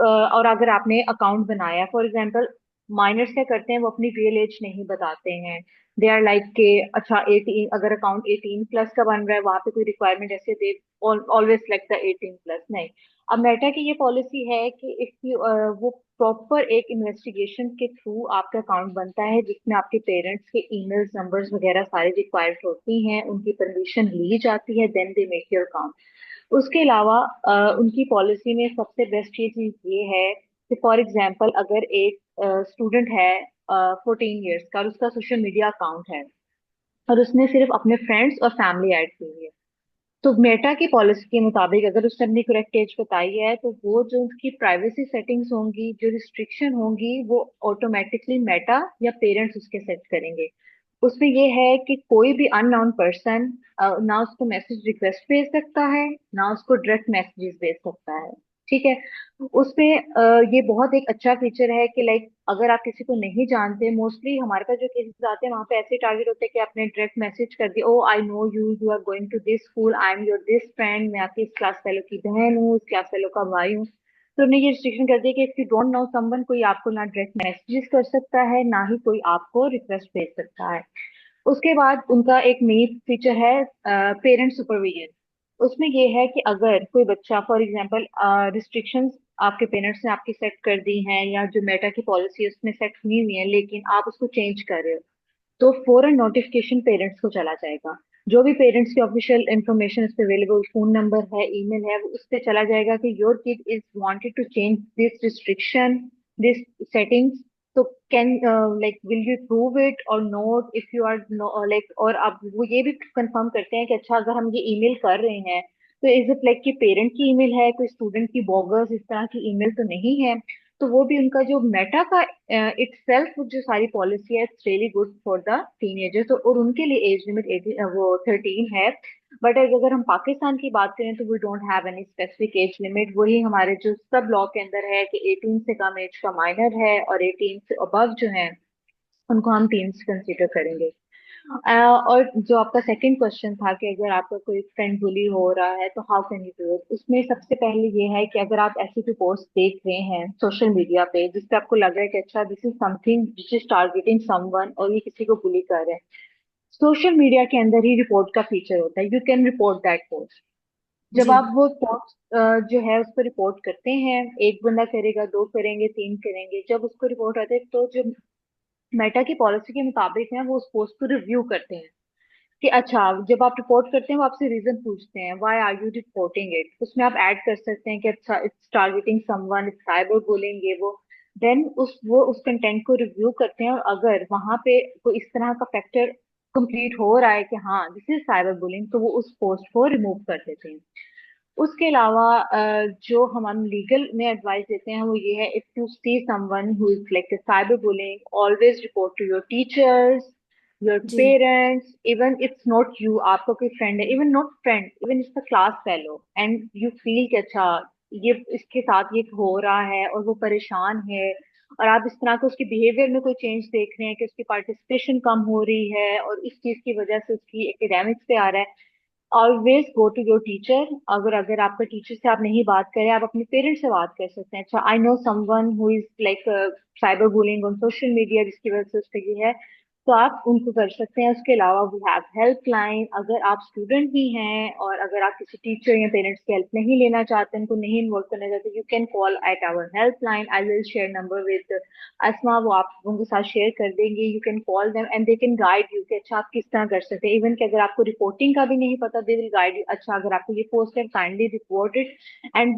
और अगर आपने अकाउंट बनाया, फॉर एग्जांपल माइनर्स क्या करते हैं, वो अपनी रियल एज नहीं बताते हैं। दे आर लाइक के अच्छा 18, अगर अकाउंट 18 प्लस का बन रहा है वहां पे कोई रिक्वायरमेंट ऐसे they always select the 18 plus नहीं। अब मेटा की ये पॉलिसी है कि इफ यू वो प्रॉपर एक इन्वेस्टिगेशन के थ्रू आपका अकाउंट बनता है, जिसमें आपके पेरेंट्स के ईमेल्स नंबर्स वगैरह सारी रिक्वायर्ड होती हैं, उनकी परमिशन ली जाती है, then they make your account. उसके अलावा उनकी पॉलिसी में सबसे बेस्ट ये चीज ये है कि फॉर एग्जांपल अगर एक स्टूडेंट है 14 ईयर्स का और उसका सोशल मीडिया अकाउंट है और उसने सिर्फ अपने फ्रेंड्स और फैमिली ऐड की हुई है, तो मेटा की पॉलिसी के मुताबिक अगर उसने अपनी करेक्ट एज बताई है तो वो जो उसकी प्राइवेसी सेटिंग्स होंगी, जो रिस्ट्रिक्शन होंगी, वो ऑटोमेटिकली मेटा या पेरेंट्स उसके सेट करेंगे। उसमें ये है कि कोई भी अननोन पर्सन ना उसको मैसेज रिक्वेस्ट भेज सकता है, ना उसको डायरेक्ट मैसेजेस भेज सकता है। ठीक है। उसमें ये बहुत एक अच्छा फीचर है कि लाइक अगर आप किसी को नहीं जानते, मोस्टली हमारे पास जो केसेस आते हैं वहां पे ऐसे टारगेट होते हैं कि आपने डायरेक्ट मैसेज कर दिया, oh I know you, you are going to this school, I am your this friend, मैं आपकी इस क्लास फेलो की बहन हूँ, इस क्लास फेलो का भाई हूँ। तो उन्हें ये रिस्ट्रिक्शन कर दिया कि if you don't know someone, कोई आपको ना डायरेक्ट मैसेजेस कर सकता है, ना ही कोई आपको रिक्वेस्ट भेज सकता है। उसके बाद उनका एक नई फीचर है पेरेंट सुपरविजन। उसमें ये है कि अगर कोई बच्चा फॉर एग्जांपल रिस्ट्रिक्शंस आपके पेरेंट्स ने आपकी सेट कर दी हैं, या जो मेटा की पॉलिसी है उसमें सेट हुई हुई है, लेकिन आप उसको चेंज कर रहे हो, तो फौरन नोटिफिकेशन पेरेंट्स को चला जाएगा। जो भी पेरेंट्स की ऑफिशियल इंफॉर्मेशन उस पे अवेलेबल, फोन नंबर है, ईमेल है, वो उस पे चला जाएगा कि your kid is wanted to change this restriction, this settings. तो can like will you prove it और note, if you are like, और अब वो ये भी कंफर्म करते हैं कि अच्छा अगर हम ये ईमेल कर रहे हैं तो इज इट लाइक कि पेरेंट की ईमेल है, कोई स्टूडेंट की बोगस इस तरह की ईमेल तो नहीं है। तो वो भी उनका जो मेटा का इटसेल्फ जो सारी पॉलिसी है, it's really good for the teenagers, और उनके लिए एज लिमिट 18 वो 13 है। बट अगर हम पाकिस्तान की बात करें तो we don't have any specific age limit. वही हमारे जो सब लॉ के अंदर है कि 18 से कम एज का माइनर है और 18 से अबव जो है उनको हम टीन्स कंसीडर करेंगे। और जो आपका सेकंड क्वेश्चन था कि अगर आपका कोई फ्रेंड बुली हो रहा है तो how can you do it, उसमें सबसे पहले ये है कि अगर आप ऐसी कोई पोस्ट देख रहे हैं सोशल मीडिया पे जिसपे आपको लग रहा है कि अच्छा this is something which is targeting someone और ये किसी को बुली कर रहे हैं, सोशल मीडिया के अंदर ही रिपोर्ट का फीचर होता है, you can report that post. जब जी। आप वो पोस्ट जो है उसको रिपोर्ट करते हैं, एक बंदा करेगा, दो करेंगे, तीन करेंगे, जब उसको रिपोर्ट आते हैं तो जो मेटा की पॉलिसी के मुताबिक है वो उस पोस्ट को रिव्यू करते हैं कि अच्छा, जब आप रिपोर्ट करते हैं वो आपसे रीजन पूछते हैं, why are you reporting it. उसमें आप ऐड कर सकते हैं कि अच्छा it's targeting someone, it's cyber bullying, ये वो। देन उस कंटेंट को रिव्यू करते हैं, और अगर वहां पे कोई इस तरह का फैक्टर कंप्लीट हो रहा है कि हाँ दिस इज साइबर बुलिंग, तो वो उस पोस्ट को रिमूव कर देते हैं। उसके अलावा जो हम लीगल में एडवाइस देते हैं वो ये है, if you see someone who is like cyber bullying, always report to your teachers, your जी। Parents, even it's not you, आपका कोई फ्रेंड है, even not friend, even it's a class fellow, and you feel कि अच्छा ये इसके साथ ये हो रहा है और वो परेशान है, और आप इस तरह के उसके बिहेवियर में कोई चेंज देख रहे हैं कि उसकी पार्टिसिपेशन कम हो रही है और इस चीज की वजह से उसकी एकेडमिक्स पे आ रहा है, always go to your teacher. अगर अगर आपका टीचर से आप नहीं बात करें, आप अपने पेरेंट्स से बात कर सकते हैं। अच्छा, I know someone who is like cyber bullying on social media, जिसकी वजह से उसका ये है, तो आप उनको कर सकते हैं। उसके अलावा वी हैव हेल्पलाइन, अगर आप स्टूडेंट भी हैं और अगर आप किसी टीचर या पेरेंट्स की हेल्प नहीं लेना चाहते, उनको नहीं इन्वॉल्व करना चाहते, you can call at our helpline. I will share number with Asma, वो आप उनके साथ शेयर कर देंगे। You can call them and they can guide you कि अच्छा आप किस तरह कर सकते हैं। इवन कि अगर आपको रिपोर्टिंग का भी नहीं पता, दे विल गाइड यू। अच्छा, अगर आपको ये पोस्ट है, kindly report it. And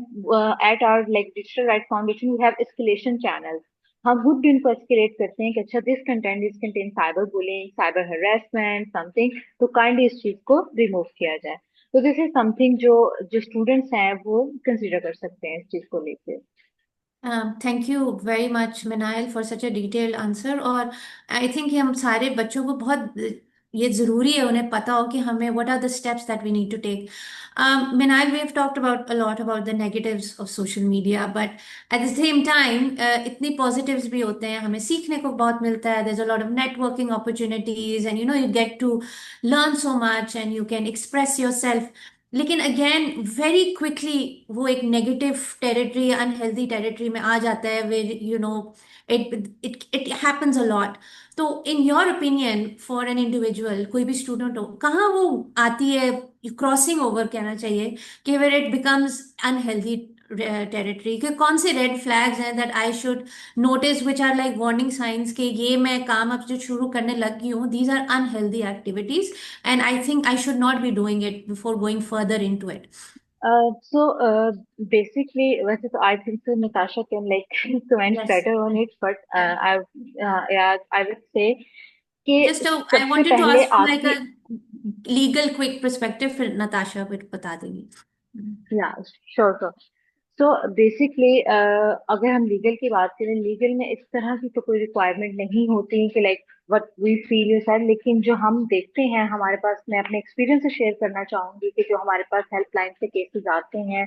at our like digital right foundation we have escalation channel, हम खुद भी उनको एस्केलेट करते हैं कि अच्छा this content is contain cyber bullying, cyber harassment, something, तो काइंडली इस चीज को रिमूव किया जाए। तो दिस इज समथिंग जो जो स्टूडेंट्स हैं वो कंसिडर कर सकते हैं इस चीज को लेकर। थैंक यू वेरी मच मिनाइल for such a detailed answer. और आई थिंक हम सारे बच्चों को बहुत ये ज़रूरी है उन्हें पता हो कि हमें what are the steps that we need to take. Manahil, we have talked about a lot about the negatives of social media, but at the same time इतनी पॉजिटिव्स भी होते हैं, हमें सीखने को बहुत मिलता है। There is a lot of networking opportunities and you get to learn so much and you can express yourself. लेकिन अगेन वेरी क्विकली वो एक नेगेटिव टेरिटरी, अनहेल्दी टेरिटरी में आ जाता है, way it it happens a lot. तो in your opinion, for an individual, कोई भी स्टूडेंट हो, कहाँ वो आती है, क्रॉसिंग ओवर कहना चाहिए, कि where it becomes unhealthy territory, कि कौन से रेड फ्लैग्स हैं that I should notice, which are like warning signs कि ये मैं काम अब जो शुरू करने लग गई हूँ, these are unhealthy activities and I think I should not be doing it before going further into it. So basically, वैसे तो I think so Natasha can like comment Yes. better on it, but Yeah. yeah, I would say कि I सबसे wanted to पहले ask from like आपकी, a legal quick perspective, फिर नताशा फिर बता देंगी। या श्योर श्योर। सो बेसिकली अगर हम लीगल की बात करें, लीगल में इस तरह की तो कोई रिक्वायरमेंट नहीं होती कि like what we feel you sir, लेकिन जो हम देखते हैं हमारे पास, मैं अपने एक्सपीरियंस से शेयर करना चाहूंगी कि जो हमारे पास हेल्पलाइन से केसेस आते हैं,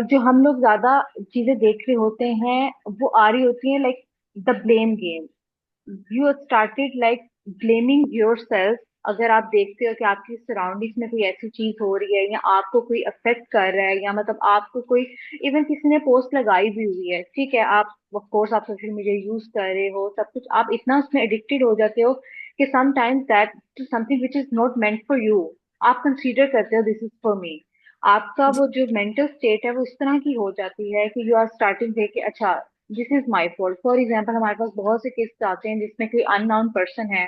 जो हम लोग ज्यादा चीजें देख रहे होते हैं वो आ रही होती है like the blame game. You started like blaming your self. अगर आप देखते हो कि आपकी सराउंडिंग्स में कोई ऐसी चीज हो रही है या आपको कोई अफेक्ट कर रहा है, या मतलब आपको कोई, इवन किसी ने पोस्ट लगाई भी हुई है, ठीक है, आप ऑफ कोर्स आप सोशल मीडिया यूज कर रहे हो सब कुछ, आप इतना उसमें एडिक्टेड हो जाते हो कि sometimes that something which is not meant for you, आप कंसीडर करते हो दिस इज फॉर मी। आपका वो जो मेंटल स्टेट है वो इस तरह की हो जाती है कि यू आर स्टार्टिंग थे कि अच्छा this is my fault. For example, हमारे पास बहुत से केसेस आते हैं जिसमें कोई अननोन पर्सन है,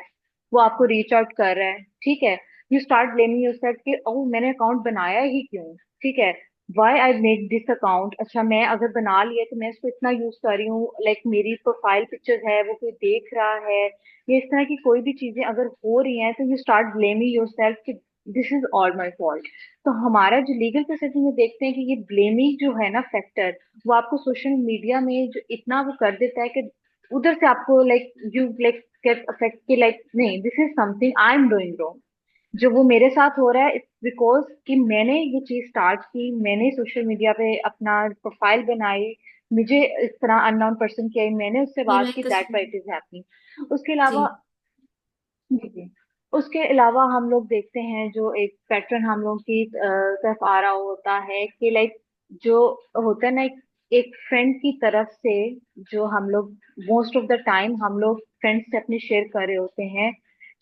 वो आपको रीच आउट कर रहा है, ठीक है, यू स्टार्ट ब्लेमिंग योरसेल्फ कि ओह मैंने अकाउंट बनाया ही क्यों, ठीक है, why I made this account. अच्छा, मैं अगर बना लिया तो मैं इसको इतना यूज कर रही हूँ, लाइक मेरी प्रोफाइल पिक्चर है वो कोई देख रहा है, ये इस तरह की कोई भी चीजें अगर हो रही हैं तो यू स्टार्ट ब्लेमिंग योरसेल्फ कि this is all my fault. तो हमारा जो लीगल प्रोसेसिंग में देखते हैं कि ये ब्लेमिंग जो है ना फैक्टर, वो आपको सोशल मीडिया में जो इतना वो कर देता है कि उधर से आपको like you like get affect कि लाइक नहीं this is something I am doing wrong, जो वो मेरे साथ हो रहा है इट्स बिकॉज कि मैंने ये चीज स्टार्ट की, मैंने सोशल मीडिया पे अपना प्रोफाइल बनाई, मुझे इस तरह अननोन पर्सन की आई, मैंने उससे ये बात मैं की, दैट वाई कसूर। It is happening. उसके जी। अलावा जी जी, उसके अलावा हम लोग देखते हैं जो एक पैटर्न हम लोग की तरफ आ रहा होता है कि लाइक जो होता है ना एक फ्रेंड की तरफ से, जो हम लोग मोस्ट ऑफ द टाइम हम लोग फ्रेंड्स से अपने शेयर कर रहे होते हैं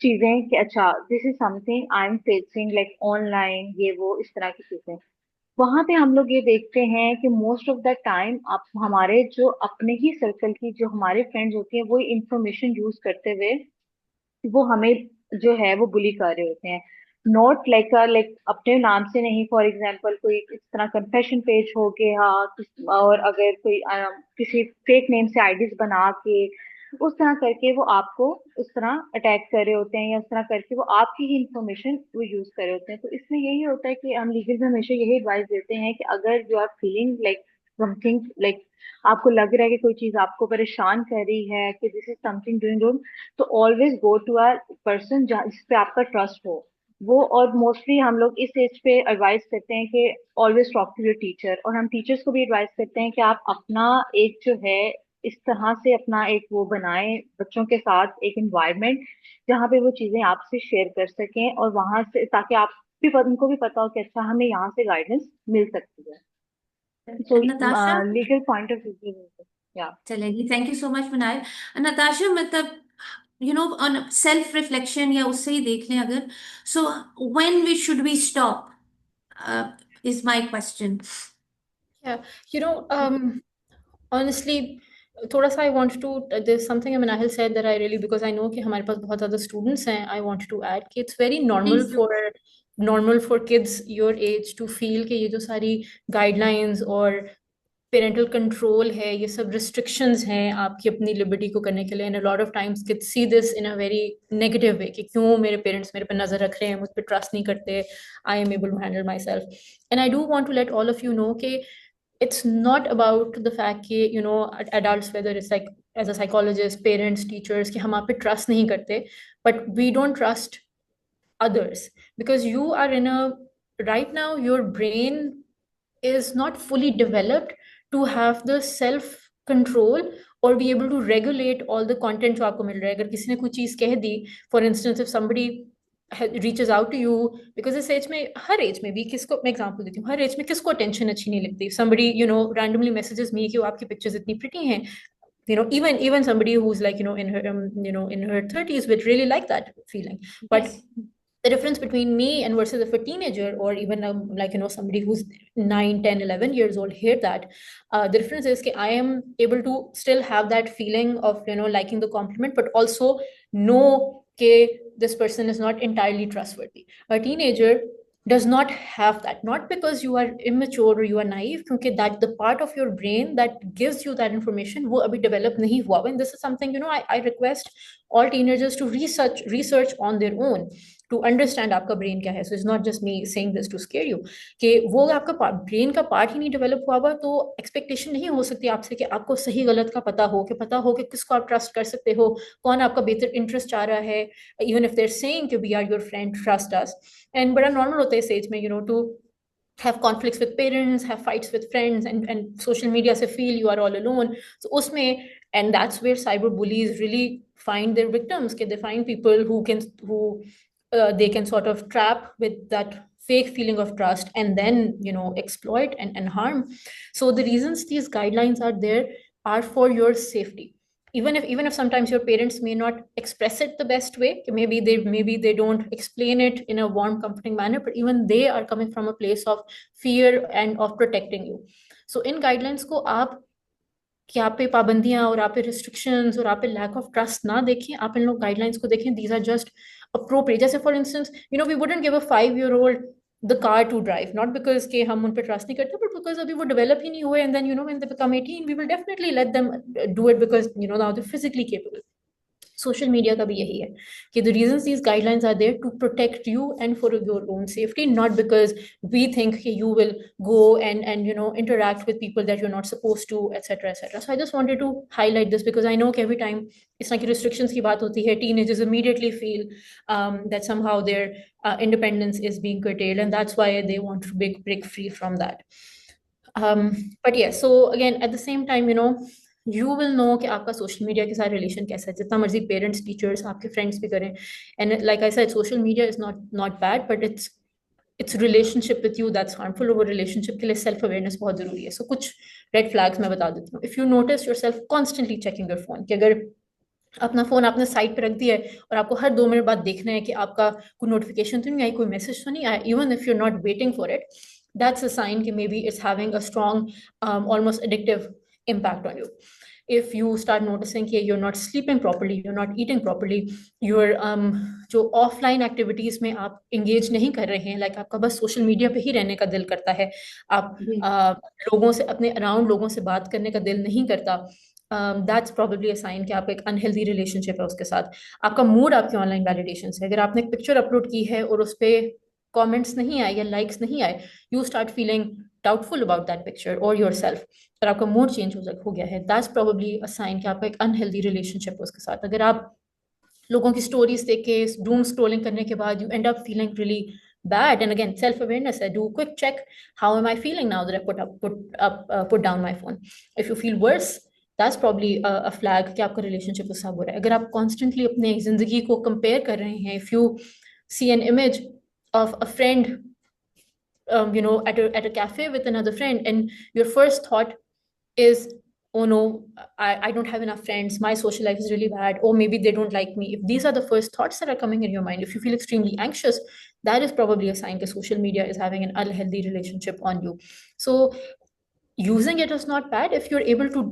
चीजें कि अच्छा this is something I am facing like online, ये वो इस तरह की चीजें, वहां पे हम लोग ये देखते हैं कि मोस्ट ऑफ द टाइम आप हमारे जो अपने ही सर्कल की जो हमारे फ्रेंड्स होती हैं वो इंफॉर्मेशन यूज करते हुए वो हमें जो है वो बुली कर रहे होते हैं। नॉट लाइक अपने नाम से नहीं, फॉर एग्जांपल कोई इस तरह कन्फेशन पेज हो गया, और अगर कोई किसी फेक नेम से आईडीज बना के उस तरह करके वो आपको उस तरह अटैक कर रहे होते हैं, या उस तरह करके वो आपकी ही इंफॉर्मेशन वो यूज कर रहे होते हैं। तो इसमें यही होता है कि हम लीगल में हमेशा यही एडवाइस देते हैं कि अगर you are feeling like something, like आपको लग रहा है कि कोई चीज आपको परेशान कर रही है, कि this is something doing wrong, तो always go to a person जिस पे आपका ट्रस्ट हो वो। और मोस्टली हम लोग इस एज पे एडवाइस करते हैं कि always talk to your teacher, और हम टीचर्स को भी एडवाइस करते हैं कि आप अपना एक जो है इस तरह से अपना एक वो बनाएं बच्चों के साथ एक एनवायरनमेंट जहाँ पे वो चीजें आपसे शेयर कर सकें, और वहां से ताकि आप भी उनको भी पता हो कि अच्छा हमें यहाँ से गाइडेंस मिल सकती है। So Natasha, legal point of view या चलेगी। थैंक यू सो मच मनाल। नताशा, मतलब ऑन सेल्फ रिफ्लेक्शन या उससे ही देख लें अगर, so when we should we stop is my question. Yeah, you know, honestly, थोड़ा सा I want to, there's something Manahil said that I really, because I know कि हमारे पास बहुत ज़्यादा students हैं, I wanted to add कि it's very please do. normal for kids your age to feel कि ये जो सारी guidelines और पेरेंटल कंट्रोल है, ये सब रिस्ट्रिक्शंस हैं आपकी अपनी लिबर्टी को करने के लिए, and a lot of times kids see this in a very negative way कि क्यों मेरे पेरेंट्स मेरे पे नजर रख रहे हैं, मुझ पे ट्रस्ट नहीं करते, I am able to handle myself. And I do want to let all of you know कि it's not about the fact कि adults, whether it's like as a psychologist, parents, teachers, कि हम आप पे trust नहीं करते, but we don't trust others because you are in a, right now your brain is not fully developed to have the self control or be able to regulate all the content जो आपको मिल रहा है। अगर किसी ने कोई चीज कह दी, for instance if somebody reaches out to you, because इस एज में, हर एज में भी किसको, मैं एग्जांपल देती हूँ, हर एज में किसको अटेंशन अच्छी नहीं लगती। somebody randomly messages me कि वो आपकी पिक्चर्स इतनी प्रिटी हैं, even somebody who's like in her in her 30s would really like that feeling, but Yes. the difference between me and versus if a teenager or even like somebody who's 9, 10, 11 years old hear that, the difference is that I am able to still have that feeling of liking the compliment, but also know that this person is not entirely trustworthy. A teenager does not have that, not because you are immature or you are naive, because that the part of your brain that gives you that information wo abhi develop nahi hua. And this is something I request all teenagers to research on their own to understand आपका brain क्या है. So it's not just me saying this to scare you कि वो आपका brain का part ही नहीं develop हुआ हुआ, तो एक्सपेक्टेशन नहीं हो सकती आपसे कि आपको सही गलत का पता हो, कि किसको आप ट्रस्ट कर सकते हो, कौन आपका बेहतर इंटरेस्ट चाह रहा है, इवन इफ देयर सेइंग कि we are your friend, trust us. And बड़ा नॉर्मल होता है इस एज में to have conflicts with parents, have fights with friends, and social media se feel you are all alone. So usme, and that's where cyber bullies really find their victims, कि they find people who they can sort of trap with that fake feeling of trust and then exploit and harm. So the reasons these guidelines are there are for your safety. Even if sometimes your parents may not express it the best way, maybe they don't explain it in a warm, comforting manner, but even they are coming from a place of fear and of protecting you. So in guidelines को आप कि आप पे पाबंदियां और आप पे restrictions और आप पे लैक ऑफ ट्रस्ट ना देखें, आप इन लोग गाइडलाइंस को देखें, दीज आर जस्ट अप्रोप्रिएट. जैसे for instance we wouldn't give a 5-year-old the car to drive, not because के हम उन पर ट्रस्ट नहीं करते, बट बिकॉज अभी वो डेवलप ही नहीं हुए, and then when they become 18 we will definitely let them do it because now they physically capable. Social media का भी यही है कि the reasons these guidelines are there to protect you and for your own safety, not because we think you will go and interact with people that you're not supposed to, etc, etc. So I just wanted to highlight this because I know every time it's like restrictions की बात होती है, teenagers immediately feel that somehow their independence is being curtailed, and that's why they want to break free from that. But yeah, so again at the same time you will know कि आपका social media के साथ relation कैसा है, जितना मर्जी parents, teachers, आपके friends भी करें. And like I said, social media is not bad, but it's relationship with you that's harmful. और वो रिलेशनशिप के लिए सेल्फ अवेयरनेस बहुत जरूरी है. सो कुछ रेड फ्लैग्स मैं बता देती हूँ. If you notice yourself constantly checking your phone, कि अगर अपना फोन आपने साइड पे रख दिया है और आपको हर 2 मिनट बाद देखना है कि आपका कोई नोटिफिकेशन तो नहीं आई, कोई मैसेज तो नहीं आया, even if you are not waiting for it, that's a sign कि maybe it's having a strong almost addictive impact on you. If you start noticing कि you're not sleeping properly, you're not eating properly, you're जो offline activities में आप engage नहीं कर रहे हैं, like आपका बस social media पे ही रहने का दिल करता है, आप लोगों से, अपने around लोगों से बात करने का दिल नहीं करता, दैट्स प्रोबेबली अ साइन कि आप एक अनहेल्दी रिलेशनशिप है उसके साथ। आपका मूड आपके ऑनलाइन वैलिडेशन से, अगर आपने एक पिक्चर अपलोड की है और उस पर कमेंट्स नहीं आए या लाइक्स नहीं आए, you start feeling doubtful about that picture और योर सेल्फ, और आपका मूड चेंज हो गया है, दैट्स प्रोबेबली अ साइन कि आपका एक अनहेल्दी रिलेशनशिप है उसके साथ। अगर आप लोगों की स्टोरीज देख के डूम स्क्रोलिंग करने के बाद you and up feeling really bad, and again self awareness है, do a quick check, how am I feeling now that I put down my phone? If you feel worse, that's probably a flag कि आपका relationship उससे बुरा है। अगर आप constantly अपने जिंदगी को compare कर रहे हैं, if you see an image of a friend at a cafe with another friend, and your first thought is, oh no, I don't have enough friends, my social life is really bad, or maybe they don't like me. If these are the first thoughts that are coming in your mind, if you feel extremely anxious, that is probably a sign that social media is having an unhealthy relationship on you. So using it is not bad if you're able to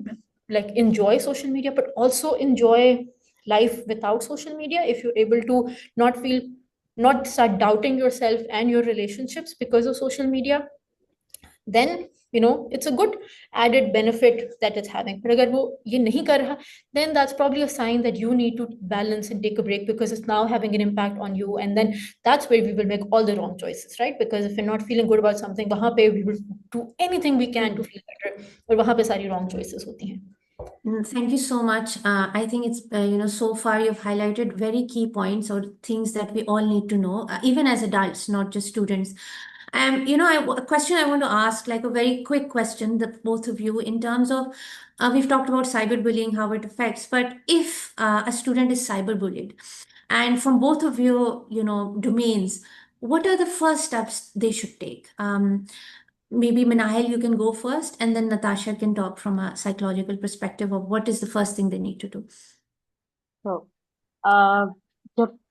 like enjoy social media, but also enjoy life without social media. If you're able to not start doubting yourself and your relationships because of social media, then it's a good added benefit that it's having. But agar wo ye nahi kar raha, then that's probably a sign that you need to balance and take a break, because it's now having an impact on you, and then that's where we will make all the wrong choices, right? Because if we're not feeling good about something, wahan pe we will do anything we can to feel better, aur wahan pe sari wrong choices hoti hain. Thank you so much. I think it's, so far you've highlighted very key points or things that we all need to know, even as adults, not just students. A question I want to ask, like a very quick question, that both of you, in terms of, we've talked about cyberbullying, how it affects, but if a student is cyberbullied, and from both of you, domains, what are the first steps they should take? Maybe Manahil, you can go first, and then Natasha can talk from a psychological perspective of what is the first thing they need to do. So, uh, जब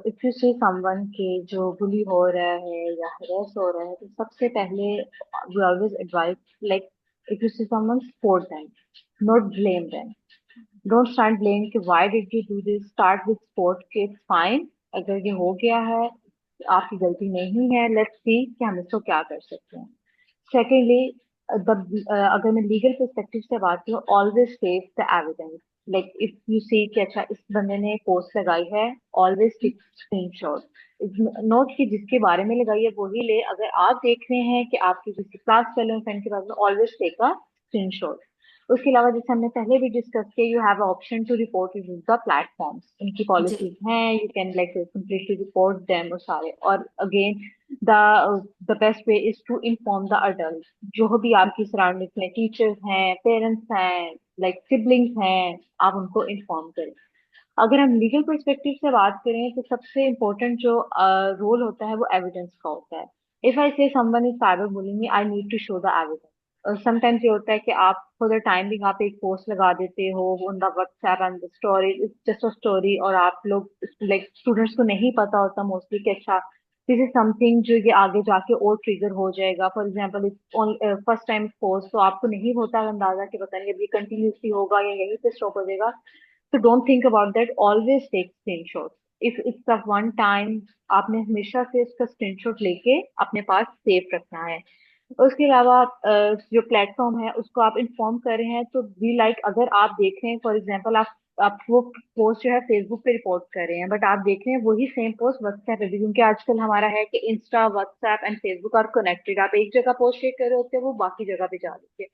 if you see someone के जो bully हो रहा है या harass हो रहा है, तो सबसे पहले we always advise, like, if you see someone, support them, not blame them. Don't start blaming कि why did you do this. Start with support कि it's fine, अगर ये हो गया है, आपकी गलती नहीं है, let's see कि हम इसको क्या कर सकते हैं. Secondly, अगर मैं लीगल पर्सपेक्टिव से बात करूँ, always save the evidence. Like if you see कि अच्छा इस बंदे ने पोस्ट लगाई है, ऑलवेज टेक स्क्रीनशॉट. नोट कि जिसके बारे में लगाई है वही ले. अगर आप देख रहे हैं कि आपकी किसी क्लास फेलो फ्रेंड के बारे में, ऑलवेज टेक अ स्क्रीनशॉट. उसके अलावा जैसे हमने पहले भी डिस्कस किया, you have option to report using the platforms. उनकी जी. पॉलिसीज हैं, you can like completely report them. और सारे, और again the best way is to inform the adult. जो भी आपकी सराउंडिंग्स में टीचर्स हैं, पेरेंट्स हैं, लाइक सिबलिंग्स हैं, आप उनको इन्फॉर्म करें. अगर हम लीगल पर्सपेक्टिव से बात करें, तो सबसे इम्पोर्टेंट जो रोल होता है वो एविडेंस का होता है. If I say someone is cyber bullying me, I need to show the evidence. Sometimes ये होता है कि आप फॉर द टाइम बिंग आप एक पोस्ट लगा देते हो on the WhatsApp and the story, it's just a story, और आप लोग लाइक स्टूडेंट्स को नहीं पता होता मोस्टली कि अच्छा दिस इज समथिंग जो ये आगे जाके और ट्रिगर हो जाएगा. For example first time post, तो आपको नहीं होता अंदाजा कि पता नहीं अभी कंटिन्यूसली होगा या यहीं पे स्टॉप हो जाएगा. So don't think about that. Always take screenshots. If it's a one time, आपने हमेशा से इसका स्क्रीनशॉट लेके अपने पास सेव रखना है. उसके अलावा जो प्लेटफॉर्म है उसको आप इन्फॉर्म कर रहे हैं, तो भी लाइक अगर आप देख रहे हैं फॉर एग्जांपल आप वो पोस्ट जो है फेसबुक पे रिपोर्ट कर रहे हैं, बट आप देख रहे हैं वही सेम पोस्ट व्हाट्सएप पे भी, क्योंकि आजकल हमारा है कि Insta, WhatsApp and Facebook are connected. आप एक जगह पोस्ट शेयर कर रहे होते हैं, वो बाकी जगह पे जा रही है.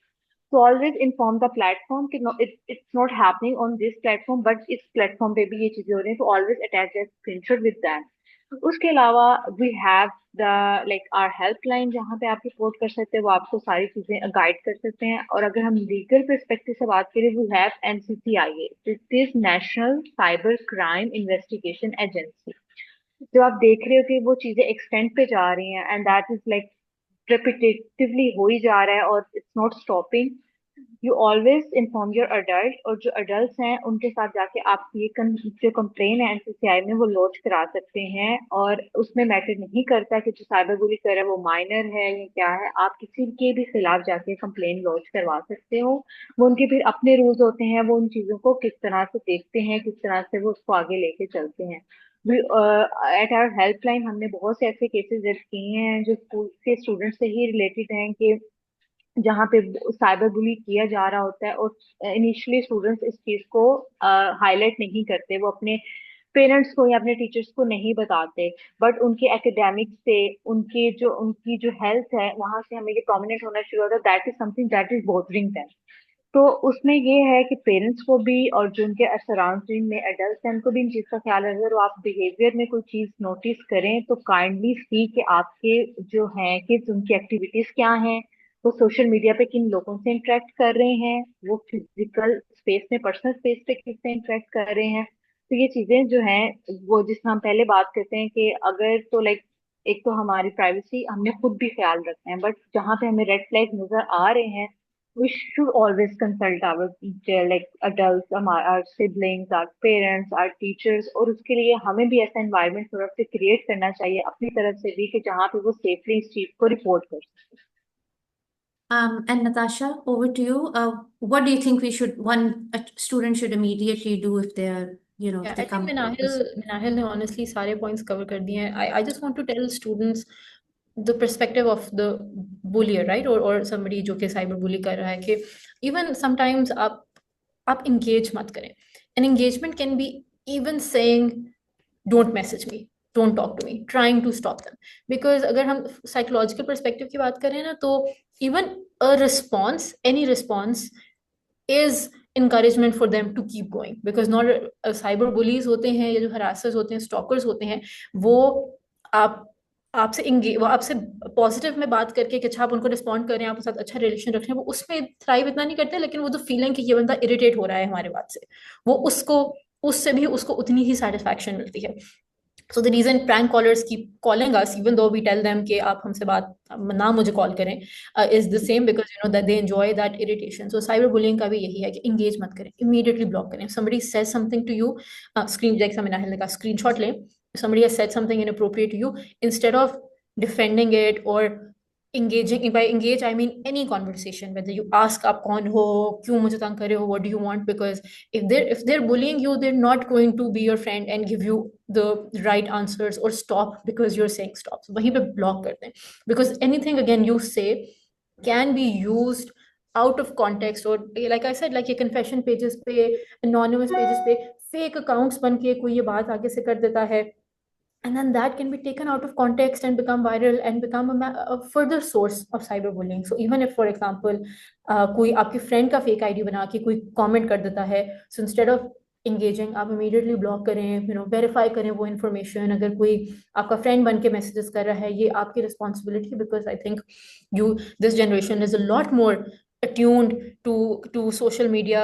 So always inform the platform कि no, it's not happening on this platform, but इस platform पे भी ये चीजें हो रही हैं, तो always attach a screenshot with that. उसके अलावा we have the like our helpline, जहाँ पे आप रिपोर्ट कर सकते हैं, वो आपको सारी चीजें गाइड कर सकते हैं. और अगर हम लीगल perspective से बात करें, we have NCCIA, this is National Cyber Crime Investigation Agency. जो आप देख रहे हो कि वो चीजें एक्सटेंड पे जा रही हैं, and that is like repetitively हो ही जा रहा है और it's not stopping. You always inform your adult, और जो अडल्ट हैं उनके साथ जाके आप ये जो कंप्लेन है एनसीसीआई में वो लॉन्च करा सकते हैं. और उसमें मैटर नहीं करता कि जो साइबर बुली कर रहा है वो माइनर है या क्या है, आप किसी के भी खिलाफ जाके कंप्लेन लॉन्च करवा सकते हो. वो उनके फिर अपने रूल्स होते हैं, वो उन चीजों को किस तरह से देखते हैं, किस तरह से वो उसको आगे लेके चलते हैं. एट आवर हेल्पलाइन हमने बहुत से ऐसे केसेस दर्ज किए हैं जो स्कूल के स्टूडेंट से ही रिलेटेड हैं कि जहाँ पे साइबर बुली किया जा रहा होता है, और इनिशियली स्टूडेंट्स इस चीज को हाईलाइट नहीं करते, वो अपने पेरेंट्स को या अपने टीचर्स को नहीं बताते, बट उनके एकेडमिक्स से, उनकी जो हेल्थ है वहां से हमें ये प्रोमिनेंट होना शुरू होता है, that is something that is bothering them. तो उसमें ये है कि पेरेंट्स को भी और जो उनके सराउंडिंग में एडल्ट हैं उनको भी इन चीज का ख्याल रखें। अगर आप बिहेवियर में कोई चीज नोटिस करें तो काइंडली सी कि आपके जो हैं किड्स, उनकी एक्टिविटीज क्या हैं, वो सोशल मीडिया पे किन लोगों से इंटरेक्ट कर रहे हैं, वो फिजिकल स्पेस में, पर्सनल स्पेस पे किससे इंटरेक्ट कर रहे हैं। तो ये चीजें जो हैं, वो जिसमें हम पहले बात करते हैं कि अगर तो लाइक, एक तो हमारी प्राइवेसी हमने खुद भी ख्याल रखना है, बट जहाँ पे हमें रेड फ्लैग नजर आ रहे हैं, we should always consult our teacher, like adults, our siblings, our parents, our teachers, और उसके लिए हमें भी ऐसा environment थोड़ा सा क्रिएट करना चाहिए अपनी तरफ से भी कि जहाँ पे वो सेफली इस चीज को रिपोर्ट कर सके। And Natasha, over to you. What do you think a student should immediately do if Yeah, if they I think come across this? Minahil ने honestly सारे points cover कर दिए हैं. I just want to tell students the perspective of the bullier, right? Or somebody जो कि cyber bully कर रहा है कि even sometimes आप engage मत करें. An engagement can be even saying don't message me, don't talk to me, trying to stop them. Because अगर हम psychological perspective की बात करें ना, तो even a response, any response is encouragement for them to keep going, because not cyber bullies होते हैं या जो harassers होते हैं, stalkers होते हैं, वो आप वो आपसे पॉजिटिव में बात करके कि अच्छा आप उनको रिस्पॉन्ड कर रहे हैं, आपके साथ अच्छा रिलेशन रख रहे हैं, वो उसमें थ्राइव इतना नहीं करते, लेकिन वो जो फीलिंग कि ये बंदा इरिटेट हो रहा है हमारे बात से, वो उससे भी उसको उतनी ही सेटिस्फैक्शन मिलती है. So the reason prank callers keep calling us, even though we tell them कि आप हमसे बात ना मुझे कॉल करें, is the same, because you know that they enjoy that irritation. So cyberbullying का भी यही है कि engage मत करें, immediately block करें. If somebody says something to you, screen जैसा मैंने ने कहा screenshot लें. If somebody has said something inappropriate to you, instead of defending it or engaging, by engage I mean any conversation, whether you ask आप कौन हो, क्यों मुझे तंग कर रहे हो, what do you want, because if they're bullying you, they're not going to be your friend and give you the right answers or stop because you're saying stop. So वहीं पे block करते हैं, because anything again you say can be used out of context, or like I said, like ये confession pages पे, anonymous pages पे fake accounts बन के कोई ये बात आगे से कर देता है, and then that can be taken out of context and become viral and become a further source of cyberbullying. So even if, for example, कोई आपकी friend का fake ID बना के कोई comment कर देता है, so instead of engaging, आप immediately block करें, verify करें वो information. अगर कोई आपका friend बन के messages कर रहा है, ये आपकी responsibility, because I think this generation is a lot more attuned to social media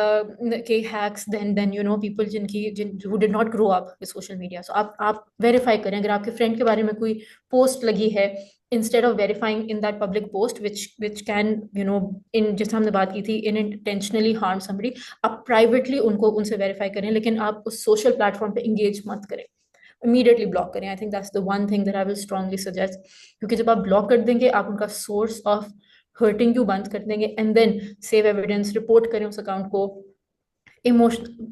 के hacks than people who did not grow up with social media. So आप verify करें. अगर आपके friend के बारे में कोई post लगी है, instead of verifying in that public post, which can in जैसे हमने बात की थी, unintentionally harm somebody, आप privately उनसे verify करें, लेकिन आप उस social platform पे engage मत करें, immediately block करें. I think that's the one thing that I will strongly suggest, क्योंकि जब आप block कर देंगे, आप उनका source of hurting you बंद कर देंगे, and then save evidence, report करें उस account को. इमोशनल,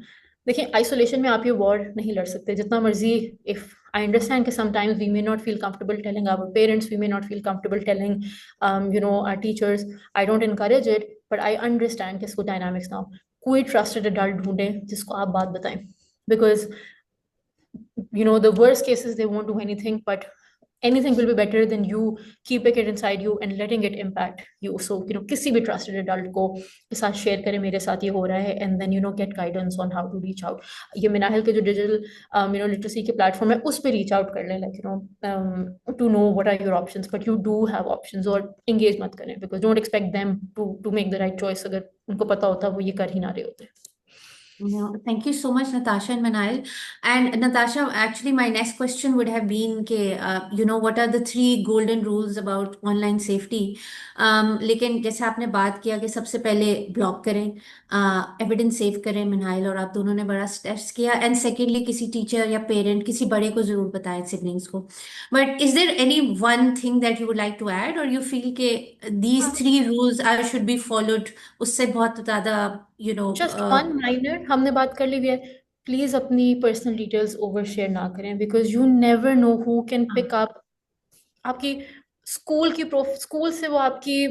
देखिए आइसोलेशन में आप ये वॉर नहीं लड़ सकते जितना मर्जी. इफ आई अंडरस्टैंड कि sometimes we may not feel comfortable telling our parents, we may not feel comfortable telling our teachers. I don't encourage it, but I understand कि इसको डायनामिक्स ना हो. कोई ट्रस्टेड अडल्ट ढूंढे जिसको आप बात बताएं, because the worst cases they won't do anything, but anything will be better than you keeping it inside you and letting it impact you. So किसी भी trusted adult को के साथ share करें, मेरे साथ ये हो रहा है, and then get guidance on how to reach out. ये मिनाहिल के जो digital literacy के platform है, उस पे reach out कर लें, like to know what are your options, but you do have options. और engage मत करें, because don't expect them to make the right choice अगर उनको पता होता वो ये कर ही ना रहे होते. No, thank you so much, Natasha and Manal. And Natasha, actually, my next question would have been, what are the 3 golden rules about online safety? लेकिन जैसे आपने बात किया कि सबसे पहले ब्लॉक करें, एविडेंस सेव करें, मिनाइल और आप दोनों ने बड़ा स्टेप्स किया, एंड सेकेंडली किसी टीचर या पेरेंट, किसी बड़े को जरूर बताएं, सिबलिंग्स को. But is there any one thing that you would like to add, और यू फील के these 3 rules are should be followed, उससे बहुत ज्यादा Just one minor, हमने बात कर ली है, प्लीज अपनी पर्सनल डिटेल्स ओवर शेयर ना करें, because you never know who can pick up आपकी स्कूल से वो आपकी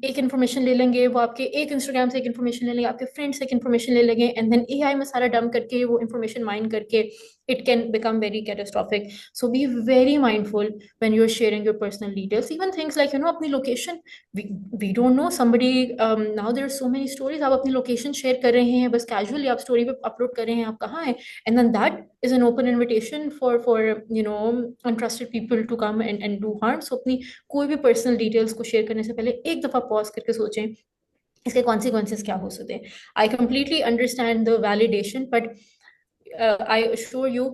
एक इन्फॉर्मेशन ले लेंगे, वो आपके एक इंस्टाग्राम से एक इन्फॉर्मेशन ले लेंगे, आपके फ्रेंड से एक इन्फॉर्मेशन ले लेंगे, एंड देन एआई में सारा डंप करके वो इन्फॉर्मेशन माइन करके it can become very catastrophic. So be very mindful when you're sharing your personal details. Even things like, अपनी location, we don't know somebody, now there are so many stories, आप अपनी location share कर रहे हैं, बस casually आप story पे upload कर रहे हैं आप कहाँ हैं, and then that is an open invitation for untrusted people to come and do harm. So अपनी कोई भी personal details को share करने से पहले एक दफा pause करके सोचें इसके consequences क्या हो सकते हैं. I completely understand the validation, but I assure you,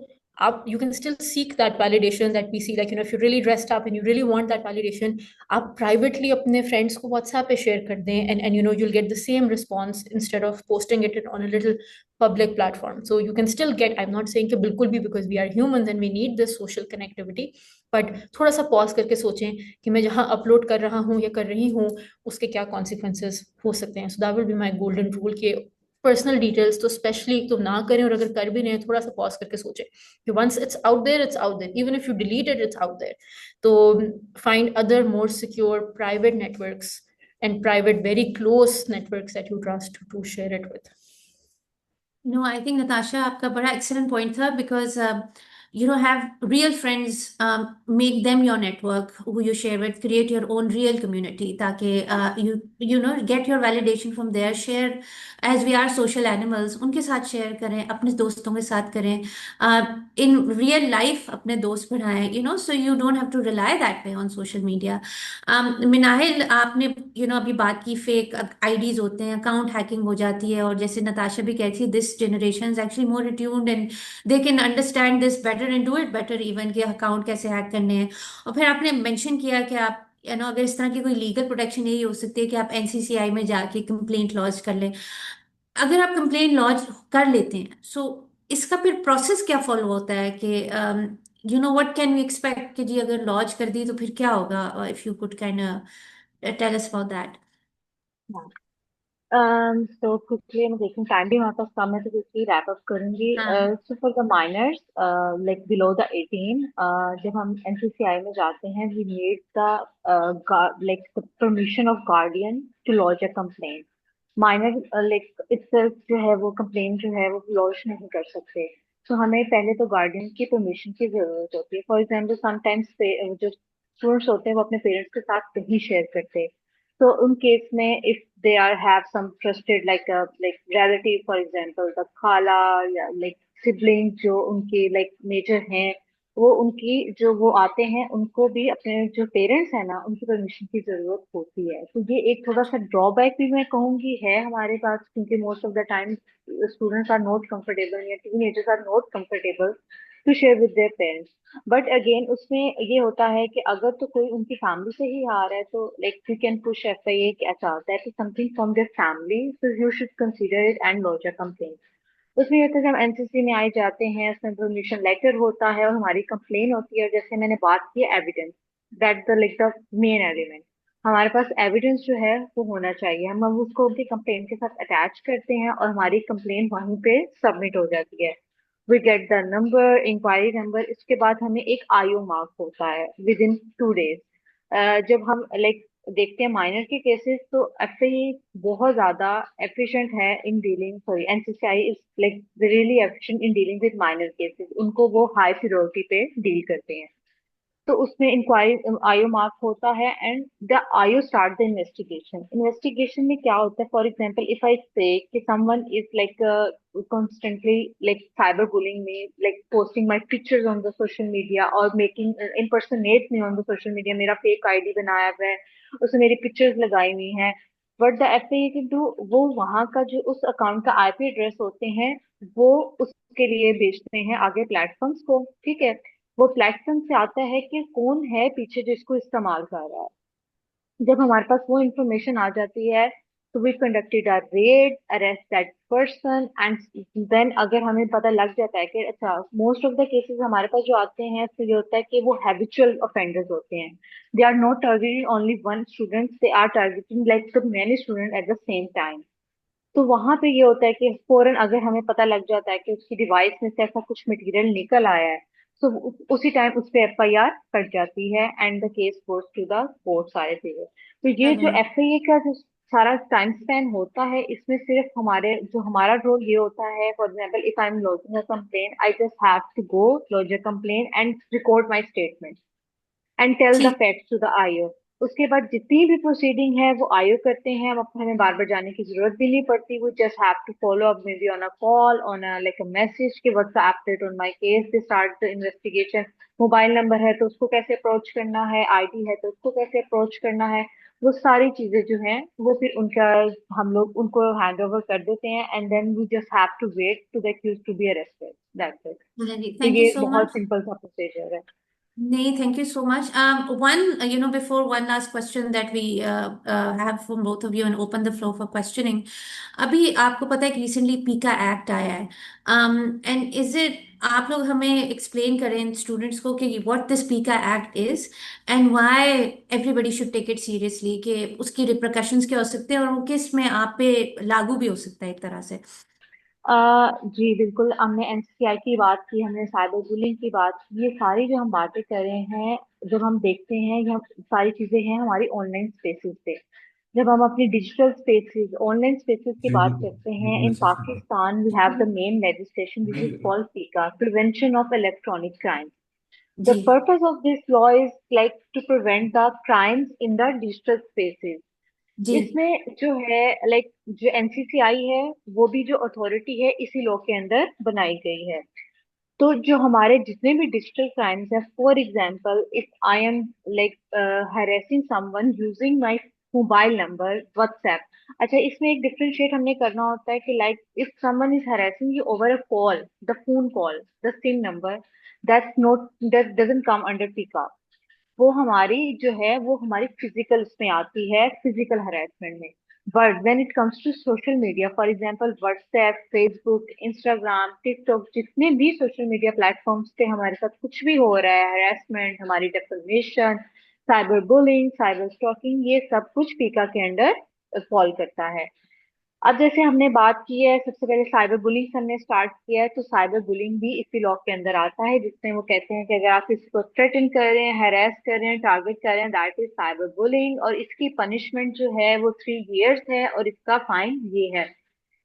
you can still seek that validation that we see. Like, if you're really dressed up and you really want that validation, आप privately अपने friends को WhatsApp पे share कर दें, and you'll get the same response instead of posting it on a little public platform. So you can still get, I'm not saying कि बिल्कुल भी, because we are humans and we need this social connectivity, but थोड़ा सा pause करके सोचें कि मैं जहाँ upload कर रहा हूँ या कर रही हूँ उसके क्या consequences हो सकते हैं. So that will be my golden rule कि पर्सनल डिटेल्स तो स्पेशली तो ना करें, और अगर कर भी रहे हैं थोड़ा सा पॉज करके सोचें कि once it's out there, even if you delete it, it's out there. तो find other more secure private networks and private very close networks that you trust to share it with. No, I think Natasha, आपका बड़ा excellent point था, because have real friends, make them your network who you share with, create your own real community ताकि get your validation from there, share as we are social animals, उनके साथ share करें, अपने दोस्तों के साथ करें, in real life अपने दोस्त बनाएं, so you don't have to rely that way on social media. Minahil, आपने अभी बात की फेक आईडीज होते हैं, अकाउंट हैकिंग हो जाती है, और जैसे नताशा भी कहती है, this generation is actually more attuned and they can understand this better and do it better even, कि अकाउंट कैसे हैक करने हैं. और फिर आपने मेंशन किया कि आप अगर इस तरह की कोई लीगल प्रोटेक्शन यही हो सकती है कि आप एनसीसीआई में जाके कंप्लेंट लॉन्च कर लें. अगर आप कंप्लेंट लॉन्च कर लेते हैं, सो इसका फिर प्रोसेस क्या फॉलो होता है, कि व्हाट कैन वी एक्सपेक्ट, कि जी अगर लॉन्च कर दी तो फिर क्या होगा, if you could kind tell us about that. So quickly, मैं देखूँ टाइम भी हमारे पास कम है तो quickly wrap up करूंगी. हाँ. So for the minors, like below the 18, जब हम NCCI में जाते हैं, we need the like the permission of guardian to lodge a complaint. Minor like itself जो है वो complaint जो है वो lodge नहीं कर सकते. So हमें पहले तो guardian की permission की जरूरत होती है. For example, sometimes जो students होते हैं वो अपने parents के साथ नहीं share करते. So in case में if they are have some trusted like a like relative, for example the khala या like sibling जो उनके like major हैं, वो उनकी जो वो आते हैं उनको भी अपने जो पेरेंट्स हैं ना उनकी परमिशन की जरूरत होती है. तो ये एक थोड़ा सा ड्रॉबैक भी मैं कहूंगी है हमारे पास, क्योंकि most of the time students are not comfortable या teenagers are not comfortable to share with their parents. But again उसमें ये होता है कि अगर तो कोई उनकी फैमिली से ही आ रहा है तो like you can push FIA क्या चाहता है कि something from their family, so you should consider it and launch a complaint. उसमें ये होता है जब एनसीसी में आए जाते हैं, उसमें परमिशन लेटर होता है और हमारी कंप्लेन होती है. जैसे मैंने बात की evidence, that the like the main element. हमारे पास एविडेंस जो है वो होना चाहिए. हम अब उसको उनकी कंप्लेन के साथ अटैच करते हैं और हमारी कंप्लेन वहीं पे सबमिट हो जाती है. We get the number, inquiry number. इसके बाद हमें एक आईओ मार्क होता है विद इन 2 days. जब हम लाइक देखते हैं माइनर के केसेस, तो एफआईए बहुत ज्यादा एफिशिएंट है in dealing, sorry NCCI is like really efficient in dealing with minor cases. उनको वो हाई प्रायोरिटी पे डील करते हैं. तो उसमें इंक्वायरी आईओ मार्क होता है and the IO start the investigation. Investigation में क्या होता है, फॉर एग्जांपल इफ आई से कि someone is like constantly like cyberbullying me, like posting my pictures on the social media or making impersonate me on the social media, मेरा fake ID बनाया हुआ है, उसमें मेरी पिक्चर्स लगाई हुई हैं. बट द एफआईए के थ्रू वो वहां का जो उस अकाउंट का आईपी एड्रेस होते हैं वो उसके लिए भेजते हैं आगे प्लेटफॉर्म्स को. ठीक है, वो प्लेटफॉर्म से आता है कि कौन है पीछे जिसको इस्तेमाल कर रहा है. जब हमारे पास वो इंफॉर्मेशन आ जाती है तो we conducted a raid, arrest that person and then अगर हमें पता लग जाता है कि अच्छा मोस्ट ऑफ द केसेस हमारे पास जो आते हैं तो ये होता है कि वो हैबिचुअल ऑफेंडर्स होते हैं. They are not targeting only one student, they are targeting like the many student at the same time. तो वहां पे ये होता है कि फौरन अगर हमें पता लग जाता है कि उसकी डिवाइस में से ऐसा कुछ मटेरियल निकल आया है सो उसी टाइम उस पे FIR कट जाती है and the case goes to the court सारे चीजें। तो ये जो Correct. FIA का जो सारा टाइम स्पेन होता है, इसमें सिर्फ हमारा रोल ये होता है, for example if I am lodging a complain, I just have to go lodge a complain and record my statement and tell the ठीक। Facts to the IO. उसके बाद जितनी भी प्रोसीडिंग है वो आईओ करते हैं, हमें बार बार जाने की जरूरत भी नहीं पड़ती। वो just have to follow up, maybe on a call, on a like a message कि what's the update on my case, they start the investigation. Mobile number है तो उसको कैसे अप्रोच करना है, आईडी है तो उसको कैसे अप्रोच करना है, वो सारी चीजें जो हैं वो फिर उनका हम लोग उनको हैंड ओवर कर देते हैं and then we just have to wait to the accused to be arrested, that's it. तो Thank you ये so बहुत much. सिंपल सा प्रोसीजर है। Nee, thank you so much. Before one last question that we have from both of you and open the floor for questioning. अभी आपको पता है कि recently पीका एक्ट आया है. And is it आप लोग हमें explain करें स्टूडेंट्स को कि what this पीका act is and why everybody should take it seriously कि उसकी repercussions क्या हो सकते हैं और वो किस में आप पे लागू भी हो सकता है एक तरह से. जी बिल्कुल, हमने NCCI की बात की, हमने साइबर बुलिंग की बात की, ये सारी जो हम बातें कर रहे हैं, जब हम देखते हैं, ये सारी चीजें हैं हमारी ऑनलाइन स्पेसेस पे। जब हम अपनी डिजिटल स्पेसेस, ऑनलाइन स्पेसेस की बात करते हैं, in Pakistan we have the main legislation which is called PICA, prevention of electronic crime. The जी. purpose of this law is like to prevent the crimes in the digital spaces. जी. इसमें जो है like जो NCCI है, वो भी जो authority है इसी लॉ के अंदर बनाई गई है। तो जो हमारे जितने भी डिजिटल क्राइम्स है, for example if I am like harassing someone using my mobile number WhatsApp. अच्छा, इसमें एक डिफरेंशिएट हमने करना होता है कि like if someone is harassing you over a call, the phone call, the SIM number, that doesn't come under PECA. वो हमारी जो है वो हमारी फिजिकल उसमें आती है, फिजिकल हरेसमेंट में। But when it comes to social media, for example WhatsApp, Facebook, Instagram, TikTok, जितने भी सोशल मीडिया प्लेटफॉर्म्स पे हमारे साथ कुछ भी हो रहा है, हरेसमेंट, हमारी defamation, cyber bullying, cyber stalking, ये सब कुछ पीका के अंडर फॉल करता है। अब जैसे हमने बात की है, सबसे पहले साइबर बुलिंग से हमने स्टार्ट किया है, तो साइबर बुलिंग भी इसी लॉ के अंदर आता है, जिसमें वो कहते हैं कि अगर आप किसी को थ्रेटन कर रहे हैं, हरास कर रहे हैं, टारगेट कर रहे हैं, दैट इज साइबर बुलिंग, और इसकी पनिशमेंट जो है वो 3 years है और इसका फाइन ये है।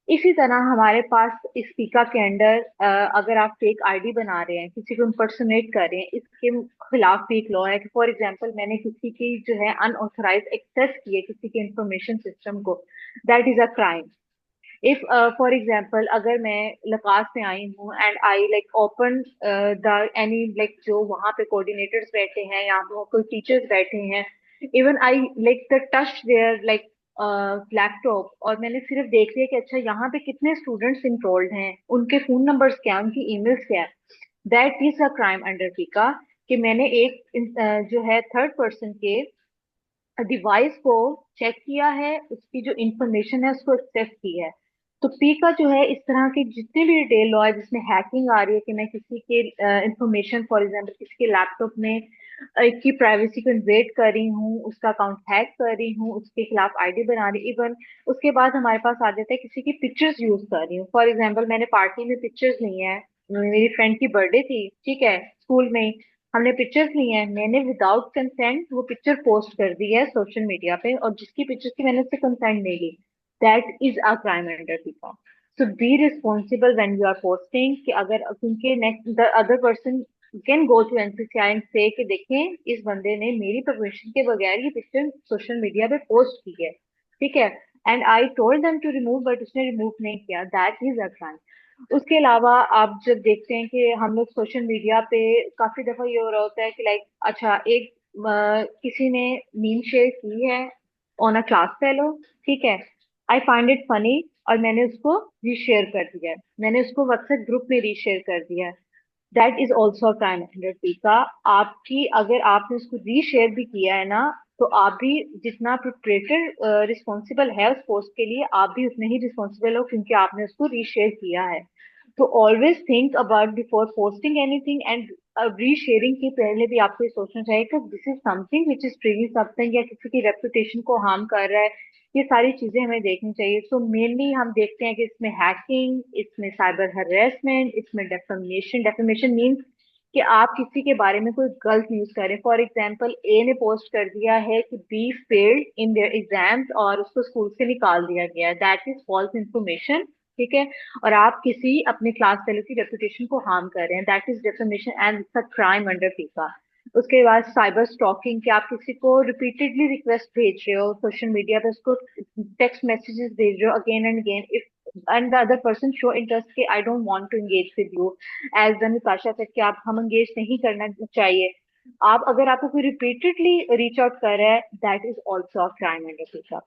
इसी तरह हमारे पास इस पीका के अंडर अगर आप फेक आईडी बना रहे हैं, किसी को इम्पर्सोनेट कर रहे हैं, इसके खिलाफ भी एक लॉ है कि फॉर एग्जांपल मैंने किसी की जो है अनऑथराइज एक्सेस की है किसी के इंफॉर्मेशन सिस्टम को, that is a crime. If for example अगर मैं लकास में आई हूँ and I like open the any like जो वहाँ पे कोऑर्डिनेटर्स बैठे हैं या कोई टीचर्स बैठे हैं, even I like the touch their like laptop, और मैंने सिर्फ देख लिया कि अच्छा यहाँ पे कितने स्टूडेंट्स इनरोल्ड हैं, उनके फोन नंबर्स क्या हैं, उनकी ईमेल्स क्या है, that is a crime under पीका। कि मैंने एक जो है थर्ड पर्सन के डिवाइस को चेक किया है, उसकी जो इंफॉर्मेशन है उसको एक्सेस की है। तो पी का जो है इस तरह के जितने भी डिटेल लॉ है जिसमें हैकिंग आ रही है कि मैं किसी के इंफॉर्मेशन, फॉर एग्जांपल किसी के लैपटॉप में की प्राइवेसी को इन्वेड कर रही हूँ, उसका अकाउंट हैक कर रही हूँ, उसके खिलाफ आईडी बना रही, इवन उसके बाद हमारे पास आ जाता है किसी की पिक्चर्स यूज कर रही हूँ। फॉर एग्जाम्पल मैंने पार्टी में पिक्चर्स ली हैं, मेरी फ्रेंड की बर्थडे थी, ठीक है, स्कूल में हमने पिक्चर्स ली हैं, मैंने विदाउट कंसेंट वो पिक्चर पोस्ट कर दी है सोशल मीडिया पे, और जिसकी पिक्चर्स की मैंने उससे कंसेंट नहीं ली, that is a crime under PECA. So be responsible when you are posting, कि अगर क्योंकि next the other person can go to NCCI and say कि देखें इस बंदे ने मेरी परमिशन के बगैर ये पिक्चर सोशल मीडिया पे पोस्ट की है, ठीक है, and I told them to remove but उसने रिमूव नहीं किया, दैट इज अ क्राइम। उसके अलावा आप जब देखते हैं कि हम लोग सोशल मीडिया पे काफी दफा ये हो रहा होता है कि लाइक अच्छा एक किसी ने मीम शेयर की है ऑन अ क्लास फेलो, ठीक है, आई फाइंड इट फनी और मैंने उसको रीशेयर कर दिया है, मैंने उसको व्हाट्सएप ग्रुप में रीशेयर कर दिया है, that is also crime under पीका। आपकी अगर आपने उसको रीशेयर भी किया है ना, तो आप भी जितना प्रोप्राइटर रिस्पॉन्सिबल है उस पोस्ट के लिए, आप भी उतने ही रिस्पॉन्सिबल हो क्योंकि आपने उसको रीशेयर किया है। तो always think about before posting anything and resharing के पहले भी आपको ये सोचना चाहिए कि this is something which is tricky something या किसी की रेपुटेशन को हार्म कर रहा है, ये सारी चीजें हमें देखनी चाहिए। सो मेनली हम देखते हैं कि इसमें हैकिंग, इसमें साइबर हरेसमेंट, इसमें डेफेमेशन, डेफेमेशन मीन्स कि आप किसी के बारे में कोई गलत न्यूज करें। फॉर एग्जाम्पल, ए ने पोस्ट कर दिया है कि be failed in their exams और उसको स्कूल से निकाल दिया गया है, दैट इज फॉल्स इंफॉर्मेशन, ठीक है। और आप किसी अपने क्लास फेलो की रेपुटेशन को हार्म कर रहे हैं, that is defamation and it's a crime under FIFA. उसके बाद साइबर स्टॉकिंग, कि आप किसी को रिपीटेडली रिक्वेस्ट भेज रहे हो सोशल मीडिया पे, उसको टेक्स्ट मैसेजेस भेज रहे हो again and again, if and the other person show interest कि I don't want to engage with you, as the Natasha said कि आप हम एंगेज नहीं करना चाहिए। आप अगर आपको कोई रिपीटेडली रीच आउट कर रहा है, that is also a crime under पीका।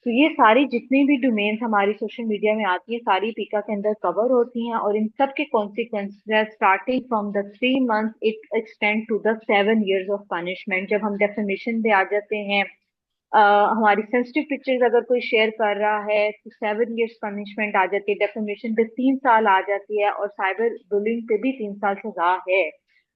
तो ये सारी जितनी भी डोमेन्स हमारी सोशल मीडिया में आती है, सारी पीका के अंदर कवर होती हैं, और इन सब के consequences starting from the 3 months it extend to the 7 years of punishment. जब हम डेफिमेशन पे आ जाते हैं, हमारी सेंसिटिव पिक्चर्स अगर कोई शेयर कर रहा है तो 7 years पनिशमेंट आ जाती है, डेफेमेशन पे 3 साल आ जाती है, और साइबर बुलिंग पे भी 3 साल सजा है।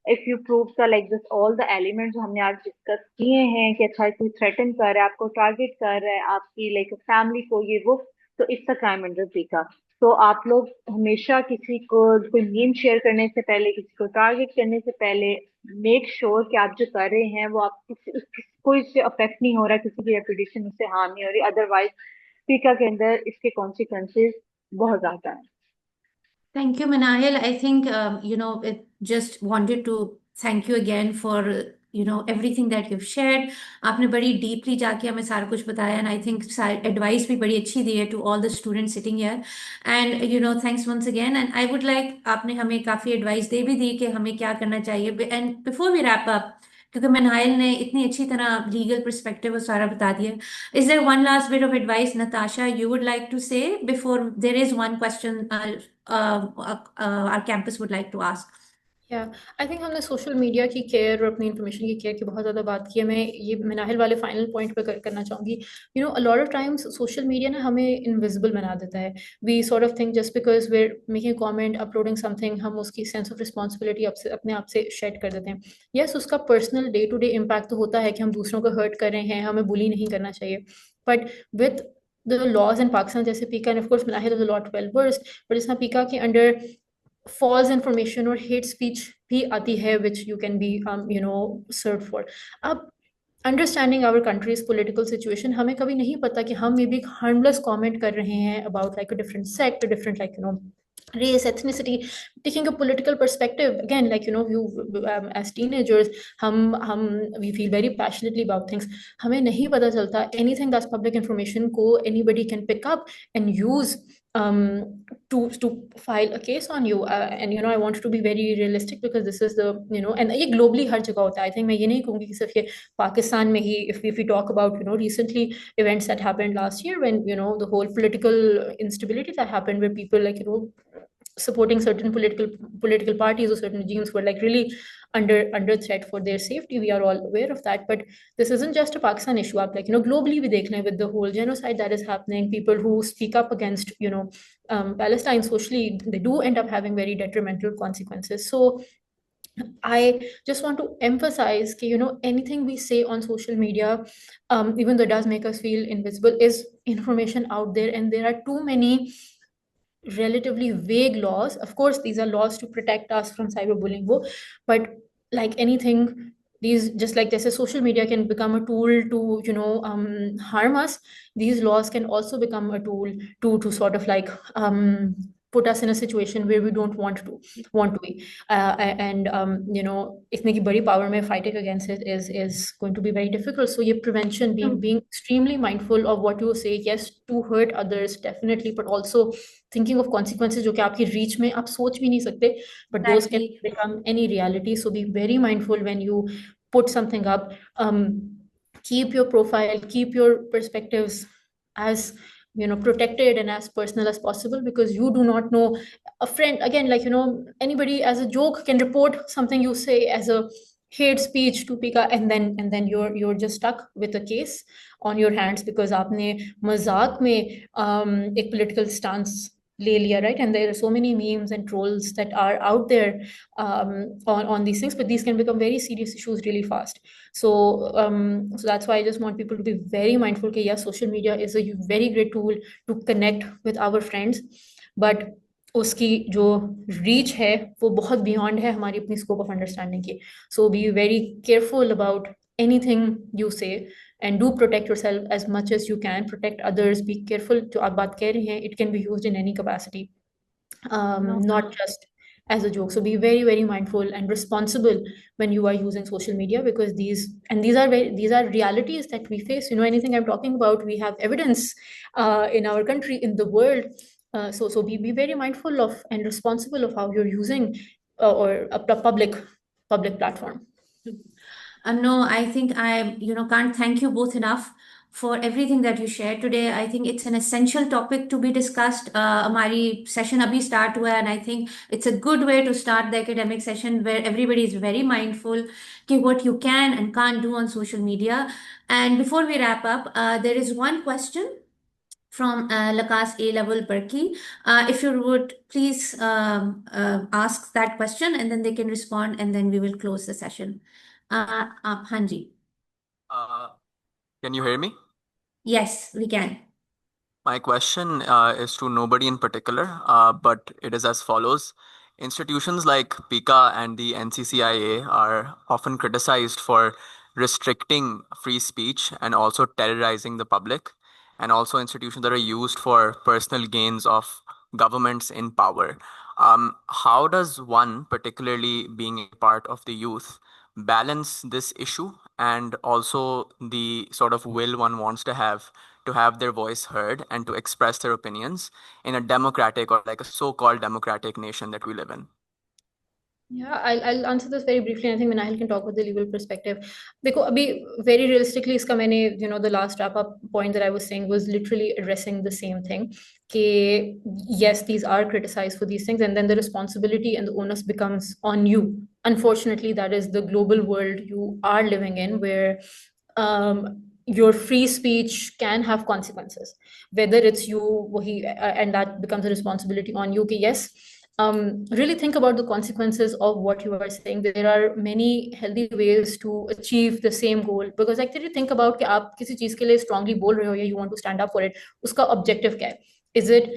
If you prove the like this all the elements जो हमने आज डिस्कस किए हैं, कि अच्छा कोई थ्रेटन कर रहा है, आपको टारगेट कर रहा है, आपकी लाइक फैमिली को, ये वो, तो इट्स अ क्राइम अंडर पीका। तो आप लोग हमेशा किसी को कोई मीम शेयर करने से पहले, किसी को टारगेट करने से पहले, मेक श्योर कि आप जो कर रहे हैं वो आप कोई इससे अफेक्ट नहीं हो रहा, किसी की रेपुटेशन उससे हार्म नहीं हो रही, अदरवाइज पीका के अंदर इसके कॉन्सिक्वेंसेस बहुत ज्यादा है। Thank you, Manahil. I think, it just wanted to thank you again for, everything that you've shared. आपने बड़ी deeply जाके हमें सारा कुछ बताया, and I think advice भी बड़ी अच्छी दी है to all the students sitting here. And, thanks once again. And I would like, आपने हमें काफ़ी advice दे भी दी कि हमें क्या करना चाहिए. And before we wrap up, क्योंकि मनहाइल ने इतनी अच्छी तरह लीगल पर्सपेक्टिव और सारा बता दिया, is there one last bit of advice, Natasha, you would like to say before there is one question our campus would like to ask? I think हमने सोशल मीडिया की केयर और अपनी information की care की बहुत ज़्यादा बात की है। मैं ये मनाहिल वाले फाइनल पॉइंट पे करना चाहूँगी। A lot of times social media ना हमें इनविजिबल बना देता है। We sort of think just because we are making comment, uploading something, हम उसकी सेंस ऑफ रिस्पॉन्सिबिलिटी अपने आप से शेड कर देते हैं। यस, उसका personal day to day impact तो होता है कि हम दूसरों को हर्ट कर रहे हैं, हमें बुली नहीं करना चाहिए, but with the laws in Pakistan, जैसे PECA and of course Manahil is a lot well versed, but जिस पीका के अंडर फॉल्स इन्फॉर्मेशन और हेट स्पीच भी आती है which you can be serve for. अब understanding our country's political situation, हमें कभी नहीं पता कि हम मे बी हार्मलेस कॉमेंट कर रहे हैं about like a different sect, different like race, ethnicity, taking a political perspective. Again, like you as teenagers, हम we feel very passionately about things. हमें नहीं पता चलता anything that's public information को anybody can pick up and use to file a case on you. And I want to be very realistic because this is the and ये globally हर जगह होता है. I think मैं ये नहीं कहूँगी कि सिर्फ ये पाकिस्तान में ही. If we talk about recently events that happened last year when the whole political instability that happened where people like supporting certain political parties or certain regimes were like really under threat for their safety. We are all aware of that, but this isn't just a Pakistan issue. Up like globally we dekh with the whole genocide that is happening, people who speak up against Palestine socially, they do end up having very detrimental consequences. So I just want to emphasize that anything we say on social media, even though it does make us feel invisible, is information out there, and there are too many relatively vague laws. Of course, these are laws to protect us from cyberbullying, but like anything, these, just like this, social media can become a tool to harm us. These laws can also become a tool to sort of like put us in a situation where we don't want to be. And itne ki badi power mein fighting against it is going to be very difficult. So yeah, prevention, being extremely mindful of what you say, yes, to hurt others definitely, but also thinking of consequences जो कि आपकी reach में आप सोच भी नहीं सकते, but those can become any reality. So be very mindful when you put something up. Keep your profile, keep your perspectives as protected and as personal as possible, because you do not know. A friend, again, like anybody as a joke can report something you say as a hate speech to Pika, and then you're just stuck with a case on your hands because आपने मजाक में एक political stance ले लिया, right? And there are so many memes and trolls that are out there on these things, but these can become very serious issues really fast. So that's why I just want people to be very mindful that yes, social media is a very great tool to connect with our friends, but उसकी जो reach है वो बहुत beyond है हमारी अपनी scope of understanding की. So be very careful about anything you say and do protect yourself as much as you can. Protect others, be careful. जो आप बात कह रहे हैं, it can be use in any capacity, No. not just as a joke. So be very, very mindful and responsible when you are using social media, because these are realities that we face. You know, anything I'm talking about, we have evidence in our country, in the world. So be very mindful of and responsible of how you're using or a public platform. No, I think can't thank you both enough for everything that you shared today. I think it's an essential topic to be discussed. हमारी session अभी start हुआ है, and I think it's a good way to start the academic session where everybody is very mindful कि what you can and can't do on social media. And before we wrap up, there is one question from Lakas A level Berkey. If you would please ask that question, and then they can respond, and then we will close the session. Hanji. Can you hear me? Yes, we can. My question is to nobody in particular, but it is as follows. Institutions like PICA and the NCCIA are often criticized for restricting free speech and also terrorizing the public, and also institutions that are used for personal gains of governments in power. How does one, particularly being a part of the youth, balance this issue and also the sort of will one wants to have their voice heard and to express their opinions in a democratic or like a so-called democratic nation that we live in? Yeah, I'll answer this very briefly. I think Minahil can talk with the legal perspective. देखो अभी very realistically इसका मैंने the last wrap up point that I was saying was literally addressing the same thing. कि yes, these are criticized for these things, and then the responsibility and the onus becomes on you. Unfortunately, that is the global world you are living in, where your free speech can have consequences. Whether it's you, and that becomes a responsibility on you. कि yes. Really think about the consequences of what you are saying. There are many healthy ways to achieve the same goal, because actually think about कि आप किसी चीज के लिए strongly बोल रहे हो या you want to stand up for it, उसका objective क्या है? Is it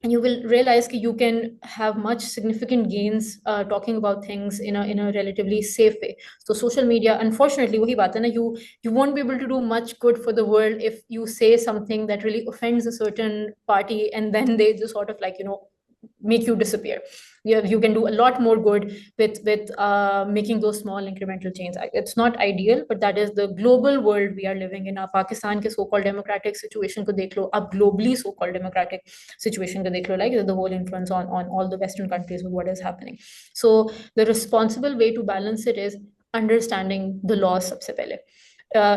you will realize that you can have much significant gains talking about things in a relatively safe way. So social media, unfortunately, वही बात है ना, you won't be able to do much good for the world if you say something that really offends a certain party, and then they just sort of make you disappear. You can do a lot more good with making those small incremental changes. It's not ideal, but that is the global world we are living in. Pakistan ke so-called democratic situation ko dekh lo, ab globally so-called democratic situation ko dekh lo, like the whole influence on all the Western countries with what is happening. So the responsible way to balance it is understanding the laws सबसे पहले.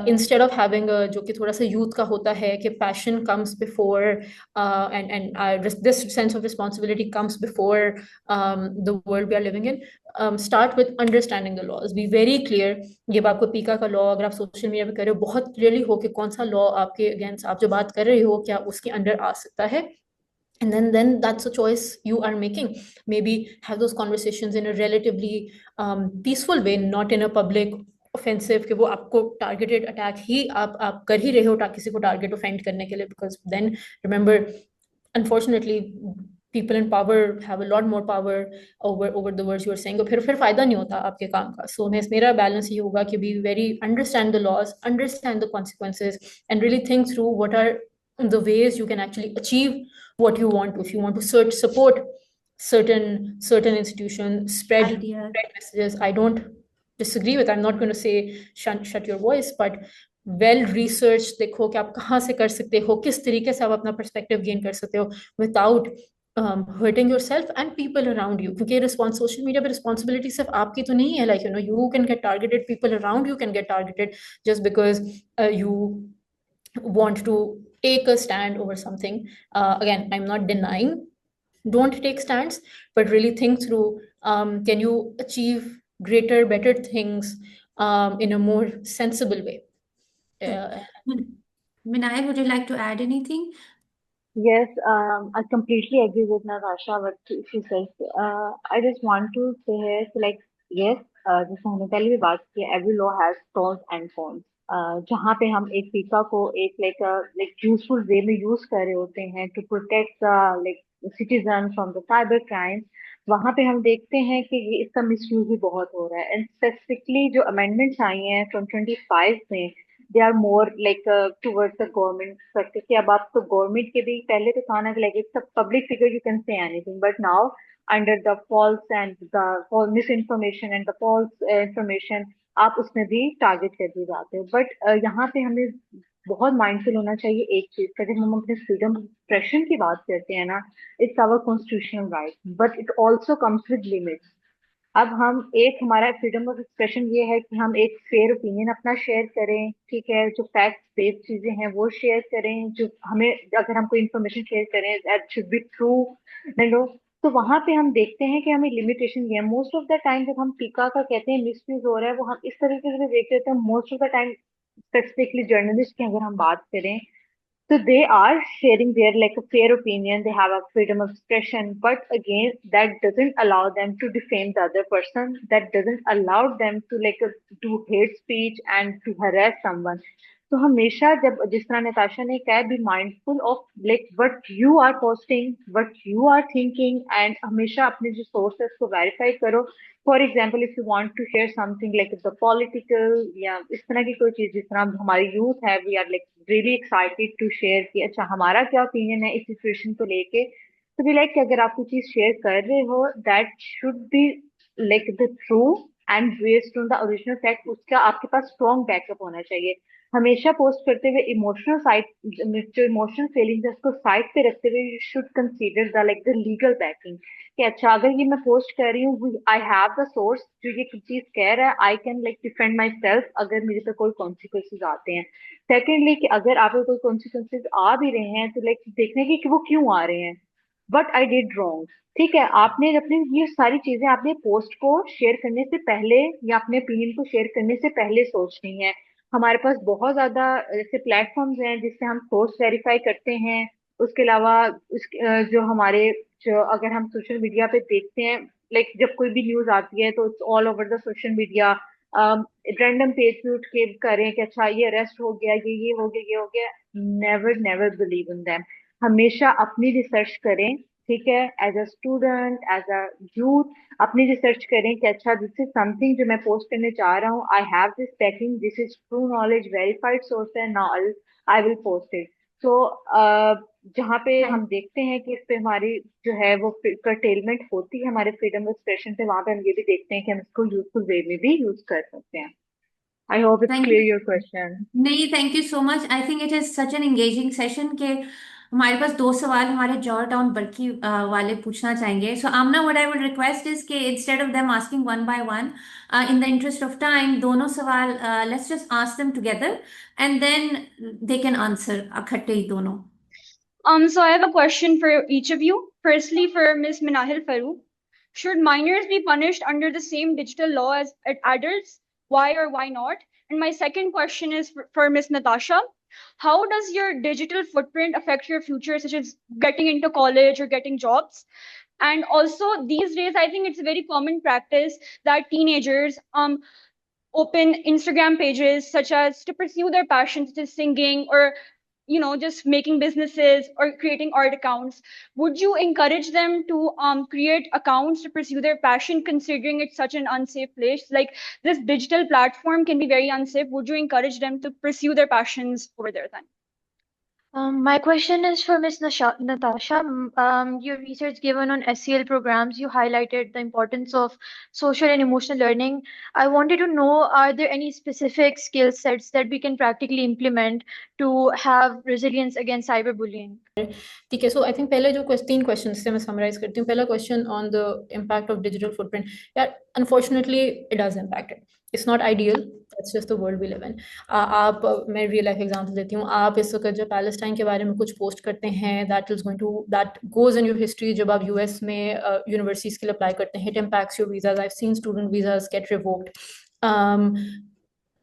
Instead of having a जो कि थोड़ा सा youth का होता है कि passion comes before this sense of responsibility comes before the world we are living in. Start with understanding the laws. Be very clear. ये आपको पीका का लॉ अगर आप सोशल मीडिया पे कर रहे हो, बहुत क्लियरली हो कि कौन सा लॉ आपके अगेंस्ट आप जो बात कर रहे हो क्या उसके अंडर आ सकता है. And then that's a choice you are making. Maybe have those conversations in a relatively peaceful way, not in a public offensive कि वो आपको targeted attack ही आप कर ही रहे हो किसी को target offend करने के लिए, because then remember, unfortunately, people in power have a lot more power over the words you are saying. फिर फायदा नहीं होता आपके काम का. So मेरा balance ये होगा कि be very understand the laws, understand the consequences, and really think through what are the ways you can actually achieve what you want to. If you want to support certain institutions, spread messages. I don't disagree with. I'm not going to say shut your voice, but well researched. देखो कि आप कहाँ से कर सकते हो, किस तरीके से आप अपना perspective gain कर सकते हो without hurting yourself and people around you. क्योंकि social media पे responsibility सिर्फ आपकी तो नहीं है. Like you can get targeted, people around you can get targeted just because you want to take a stand over something. Again, I'm not denying don't take stands, but really think through, can you achieve greater, better things in a more sensible way. Minai, would you like to add anything? Yes, I completely agree with Natasha what she says. I just want to say here, so like, yes, जैसे हमने पहले भी बात की, every law has pros and cons. जहाँ पे हम एक फीका को एक like यूजफुल वे में यूज कर रहे होते हैं to protect the like citizens, from the cyber crimes, वहां पे हम देखते हैं कि ये इसका मिसयूज भी बहुत हो रहा है। एंड स्पेसिफिकली जो अमेंडमेंट्स आई हैं फ्रॉम 25 में, they are more like towards the government sector, कि अब आप तो गवर्नमेंट के भी, पहले तो था ना like it's a public figure you can say anything, but now under the false and the misinformation and the false information आप उसमें भी टारगेट कर दिए जाते हो। बट यहाँ पे हमें बहुत माइंडफुल होना चाहिए एक चीज का, जब हम अपने फ्रीडम ऑफ एक्सप्रेशन की बात करते हैं ना, it's our constitutional right, but it also comes with limits. अब हम एक, हमारा फ्रीडम ऑफ एक्सप्रेशन ये है कि हम एक फेयर ओपिनियन अपना शेयर करें, ठीक है, जो फैक्ट बेस्ड चीजें हैं वो शेयर करें, जो हमें, अगर हम कोई इन्फॉर्मेशन शेयर करें that should be true no, तो वहां पे हम देखते हैं कि हमें लिमिटेशन भी है। मोस्ट ऑफ द टाइम जब हम पीका का कहते हैं मिसयूज हो रहा है, वो हम इस तरीके से भी देख रहे थे most of the time, specifically journalist की अगर हम बात करें, so they are sharing their like a fair opinion, they have a freedom of expression, but again, that doesn't allow them to defame the other person, that doesn't allow them to like do hate speech and to harass someone. तो हमेशा जब, जिस तरह Natasha ने कहा, be mindful of like what you are posting, what you are thinking, and हमेशा अपने जो सोर्सेस को वेरीफाई करो। For example, if you want to share something like the political या इस तरह की कोई चीज, जिस तरह हमारी यूथ है, we are like really excited to share कि अच्छा हमारा क्या ओपिनियन है इस सिचुएशन को लेके, तो भी लाइक अगर आप कोई चीज शेयर कर रहे हो, that should be like the true and based on the original fact, उसका आपके पास स्ट्रॉन्ग बैकअप होना चाहिए। हमेशा पोस्ट करते हुए इमोशनल साइड, जो इमोशनल फीलिंग्स है उसको साइड पे रखते हुए, you should consider the like the legal backing, कि अच्छा अगर ये मैं पोस्ट कर रही हूँ, आई हैव द सोर्स जो ये चीज कह रहा है, I can like defend my self अगर मेरे पे कोई कॉन्सिक्वेंसेज आते हैं। सेकेंडली, कि अगर आप पे कोई कॉन्सिक्वेंसेज आ भी रहे हैं तो लाइक देखने की कि वो क्यों आ रहे हैं, बट आई डिड रॉन्ग, ठीक है। आपने अपने ये सारी चीजें आपने पोस्ट को शेयर करने से पहले या अपने ओपिनियन को शेयर करने से पहले सोचनी है। हमारे पास बहुत ज्यादा ऐसे प्लेटफॉर्म्स हैं जिससे हम सोर्स वेरीफाई करते हैं। उसके अलावा जो हमारे, जो अगर हम सोशल मीडिया पे देखते हैं, लाइक जब कोई भी न्यूज आती है तो it's all over the social media, random page पे उठ के करें कि अच्छा ये अरेस्ट हो गया, ये हो गया, ये हो गया। Never never believe in them. हमेशा अपनी रिसर्च करें, ठीक है, as a student, as a youth, अपनी रिसर्च करें कि अच्छा दिस इज समथिंग जो मैं पोस्ट करने चाह रहा हूँ, I have this backing, this is true knowledge, verified source है, now I will post it. तो जहाँ पे हम देखते हैं कि इस पे हमारी जो है वो कर्टेलमेंट होती है हमारे फ्रीडम ऑफ एक्सप्रेशन पे, वहां पे हम ये भी देखते हैं कि हम इसको यूजफुल वे में भी यूज कर सकते हैं। I hope it's thank clear you. Your question. नहीं, thank you so much. I think it is such an engaging session के हमारे पास दो सवाल हमारे जॉर्ज टाउन बर्की वाले पूछना चाहेंगे। So Amna, what I would request is के instead of them asking one by one, in the interest of time, दोनों सवाल let's just ask them together and then they can answer इकट्ठे ही दोनों। So I have a question for each of you. Firstly, for Ms. Minahil Farouk, should minors be punished under the same digital law as adults? Why or why not? And my second question is for Ms. Natasha. How does your digital footprint affect your future, such as getting into college or getting jobs? And also, these days, I think it's a very common practice that teenagers open Instagram pages such as to pursue their passions, such as singing or just making businesses or creating art accounts. Would you encourage them to create accounts to pursue their passion, considering it's such an unsafe place? Like, this digital platform can be very unsafe. Would you encourage them to pursue their passions over there then? My question is for Ms. Natasha. Your research given on SEL programs, you highlighted the importance of social and emotional learning. I wanted to know, are there any specific skill sets that we can practically implement to have resilience against cyberbullying? ठीक है, सो I think पहले जो तीन question से मैं summarise करती हूँ। पहला question on the impact of digital footprint. यार unfortunately it does impact it, it's not ideal, that's just the world we live in. आप, मैं रियल लाइफ एग्जांपल देती हूँ। आप इस वक्त जब पैलेस्टाइन के बारे में कुछ पोस्ट करते हैं, that goes in your history. जब आप यूएस में यूनिवर्सिटीज के लिए अप्लाई करते हैं, it impacts your visas. I have seen student visas get revoked.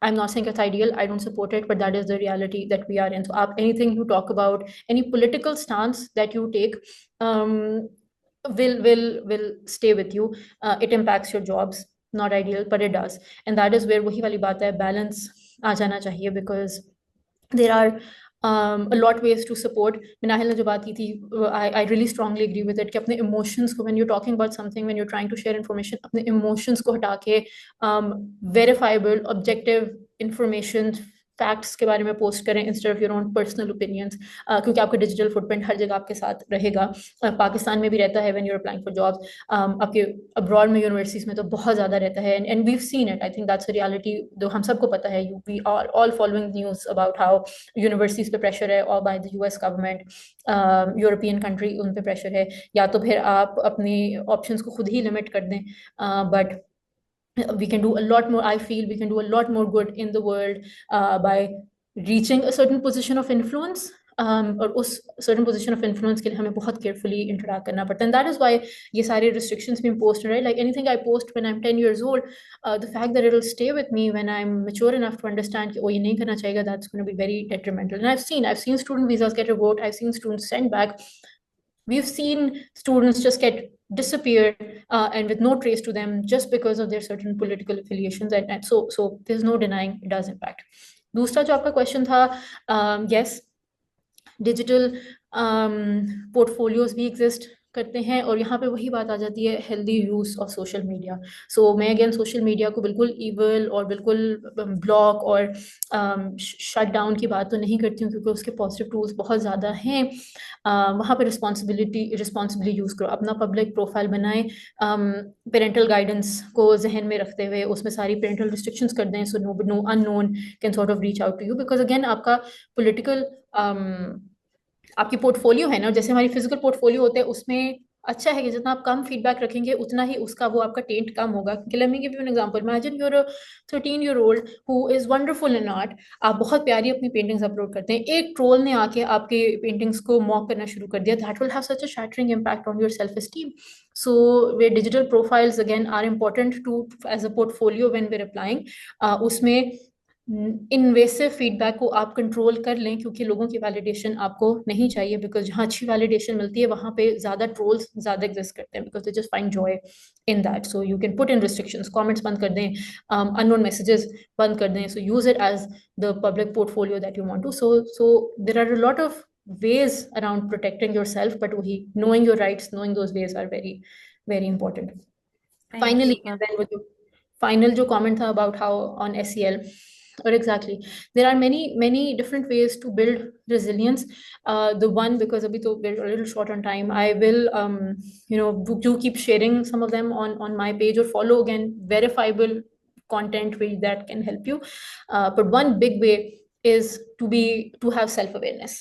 I'm not saying it's ideal, I don't support it, but that is the reality that we are in. So anything you talk about, any political stance that you take, will stay with you. It impacts your jobs, not ideal, but it does. And that is where wahi wali baat hai, balance aa jana chahiye, because there are a lot ways to support. Minahil ने जो बात की थी, I really strongly agree with it कि अपने emotions को, when you're talking about something, when you're trying to share information, अपने emotions को हटा के verifiable, objective information, फैक्ट्स के बारे में पोस्ट करें instead of your own personal opinions, क्योंकि आपका डिजिटल फुटप्रिंट हर जगह आपके साथ रहेगा. पाकिस्तान में भी रहता है when you are applying for jobs, आपके अब्रॉड में यूनिवर्सिटीज में तो बहुत ज़्यादा रहता है, and we have seen it. I think that's a reality जो हम सबको पता है. We are all following news about how universities पे प्रेशर है, और by the US government, European country उन पे प्रेशर है, या तो फिर आप अपनी ऑप्शंस को खुद ही लिमिट कर दें. But we can do a lot more. I feel we can do a lot more good in the world by reaching a certain position of influence. और उस certain position of influence के लिए हमें बहुत carefully interact करना पड़ता है. And that is why ये सारे restrictions being posted, right? Like anything I post when I'm 10 years old, the fact that it'll stay with me when I'm mature enough to understand कि ये नहीं करना चाहिए, that's going to be very detrimental. And I've seen student visas get revoked. I've seen students sent back. We've seen students just get disappear and with no trace to them just because of their certain political affiliations, and so there's no denying it does impact. दूसरा जो आपका question था, yes, digital portfolios भी exist करते हैं, और यहाँ पे वही बात आ जाती है, healthy use of social media. So मैं अगेन सोशल मीडिया को बिल्कुल ईवल और बिल्कुल ब्लॉक और शट डाउन की बात तो नहीं करती हूँ, क्योंकि उसके पॉजिटिव टूल्स बहुत ज़्यादा हैं. वहाँ पे रिस्पॉन्सिबली यूज़ करो, अपना पब्लिक प्रोफाइल बनाएं, पेरेंटल गाइडेंस को जहन में रखते हुए उसमें सारी पेरेंटल रिस्ट्रिक्शंस कर दें, so no unknown can sort of reach out to you. Because again आपका पोलिटिकल आपकी पोर्टफोलियो है ना, जैसे हमारी फिजिकल पोर्टफोलियो होते हैं, उसमें अच्छा है कि जितना आप कम फीडबैक रखेंगे उतना ही उसका वो आपका टेंट कम होगा. Let me give you an example. Imagine you are a 13-year-old who is wonderful in art. आप बहुत प्यारी अपनी पेंटिंग्स अपलोड करते हैं, एक ट्रोल ने आके आपके पेंटिंग्स को मॉक करना शुरू कर दिया. That will have such a shattering impact on your self esteem. So where digital profiles again are important to as a portfolio when we're applying, उसमें इन्वेसिव फीडबैक को आप कंट्रोल कर लें, क्योंकि लोगों की वैलिडेशन आपको नहीं चाहिए. बिकॉज जहाँ अच्छी वैलिडेशन मिलती है वहाँ पे ज़्यादा ट्रोल्स ज़्यादा एग्जिस्ट करते हैं, because they just find joy in that. So you can put in restrictions, comments बंद कर दें, अननोन मैसेजेस बंद कर दें. So use it as the public portfolio that you want to. So there are a lot of ways around protecting yourself, but knowing your rights, knowing those ways are very, very important. Finally, and then with the final jo comment tha about how on SEL, or exactly, there are many different ways to build resilience. The one, because abhi to we're a little short on time, I will do keep sharing some of them on my page, or follow again verifiable content that can help you. But one big way is to have self-awareness.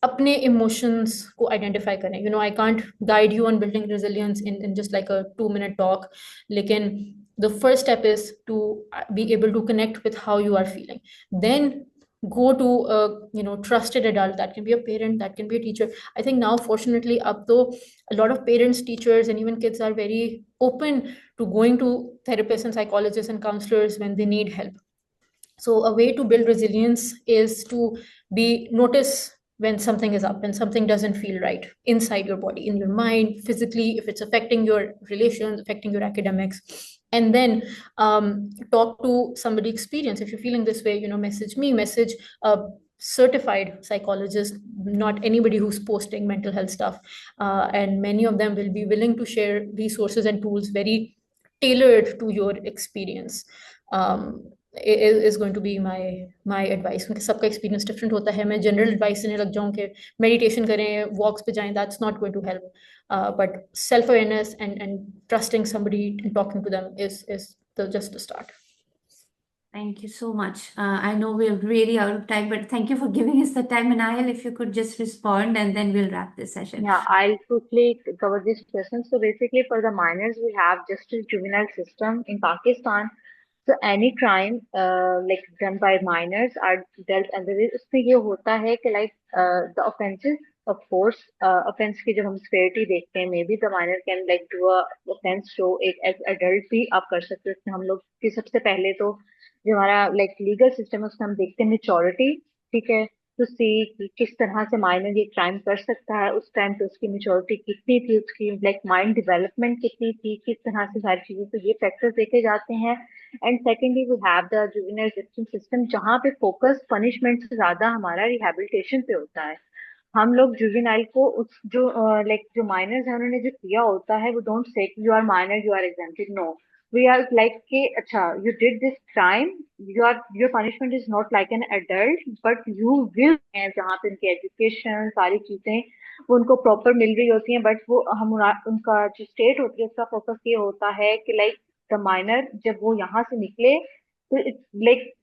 अपने emotions को identify करें. I can't guide you on building resilience in just like a 2-minute talk, लेकिन the first step is to be able to connect with how you are feeling. Then go to a trusted adult. That can be a parent, that can be a teacher. I think now, fortunately, up though a lot of parents, teachers, and even kids are very open to going to therapists and psychologists and counselors when they need help. So a way to build resilience is to notice when something is up, when something doesn't feel right inside your body, in your mind, physically, if it's affecting your relations, affecting your academics. And then talk to somebody experienced. If you're feeling this way, message me, message a certified psychologist, not anybody who's posting mental health stuff. And many of them will be willing to share resources and tools very tailored to your experience. Is going to be my advice, क्योंकि सबका experience different होता है. मैं general advice देने लग जाऊँ कि meditation करें, वॉक्स पे जाएं, that's not going to help. But self-awareness and trusting somebody and talking to them is just the start. Thank you so much. I know we're really out of time, but thank you for giving us the time. Minahil, if you could just respond, and then we'll wrap this session. Yeah, I'll quickly cover this question. So basically, for the minors, we have justice juvenile system in Pakistan. So any crime like done by minors are dealt under it. उसमें ये होता है कि like the offenses, of course, offense की जब हम severity देखते हैं, maybe the minor can like do a offense show एक adult भी आप कर सकते हो. इसमें हम लोग की सबसे पहले तो जो हमारा like legal system है उसमें हम देखते हैं maturity, ठीक है, टू सी कि किस तरह से माइनर ये क्राइम कर सकता है, उस टाइम पे उसकी मेच्योरिटी कितनी थी, उसकी लाइक माइंड डेवलपमेंट कितनी थी, किस तरह से सारी चीजें, तो ये फैक्टर्स देखे जाते हैं। And secondly we have the juvenile justice system, जहाँ पे फोकस पनिशमेंट से ज्यादा हमारा रिहेबिलिटेशन पे होता है। हम लोग जुवेनाइल को उस जो लाइक जो माइनर्स है उन्होंने जो किया होता है, वो don't say you are minor you are exempted, no, we are like कि अच्छा you did this crime, your punishment is not like an adult but you will, जहाँ पे उनकी एजुकेशन सारी चीजें वो उनको प्रॉपर मिल रही होती हैं, बट वो हम उनका जो स्टेट होती है उसका फोकस ये होता है कि लाइक द माइनर जब वो यहाँ से निकले तो it's like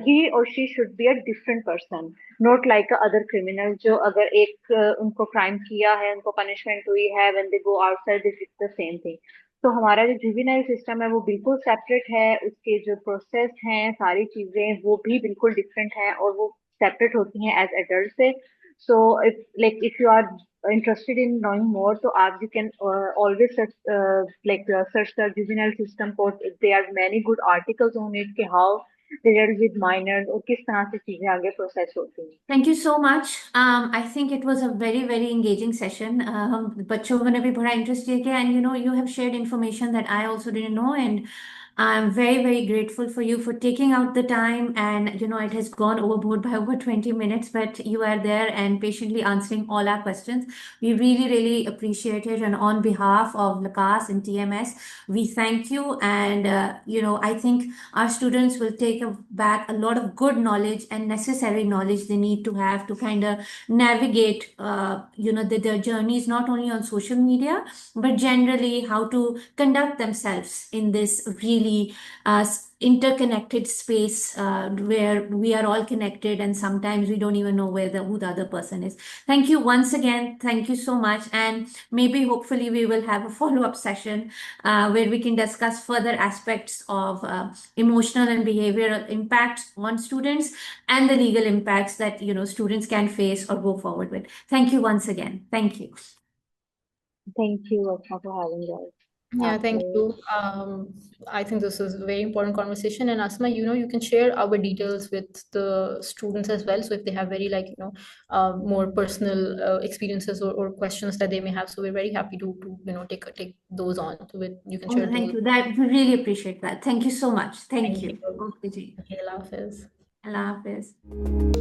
he or she should be a different person, not like a other criminal जो अगर एक उनको क्राइम किया है, उनको पनिशमेंट हुई है, when they go outside they did the same thing। तो हमारा जो जुवेनाइल सिस्टम है वो बिल्कुल सेपरेट है, उसके जो प्रोसेस हैं सारी चीजें वो भी बिल्कुल डिफरेंट हैं और वो सेपरेट होती हैं एज एडल्ट से। So if you are interested in knowing more, so you can always search the juvenile system code. There are many good articles on it कि how they deal with minors और किस तरह से चीजें आगे process होती हैं। Thank you so much. I think it was a very, very engaging session. हम बच्चों ने भी बड़ा interest लिया किया, and you have shared information that I also didn't know, and I'm very, very grateful for you for taking out the time. And it has gone overboard by over 20 minutes, but you are there and patiently answering all our questions. We really, really appreciate it. And on behalf of LACAS and TMS, we thank you. And I think our students will take back a lot of good knowledge and necessary knowledge they need to have to kind of navigate their journeys, not only on social media but generally how to conduct themselves in this really interconnected space where we are all connected and sometimes we don't even know who the other person is. Thank you once again. Thank you so much. And maybe hopefully we will have a follow-up session where we can discuss further aspects of emotional and behavioral impacts on students and the legal impacts that students can face or go forward with. Thank you once again. Thank you. Thank you, Asma, for having us. Yeah, thank आपने you. I think this is a very important conversation. And Asma, you can share our details with the students as well. So if they have very more personal experiences or questions that they may have, so we're very happy to take those on. So you can Oh, share thank those. you. That we really appreciate that. Thank you so much. Thank Thank you. you. Okay, ji. Okay, Allah Hafiz. Allah Hafiz.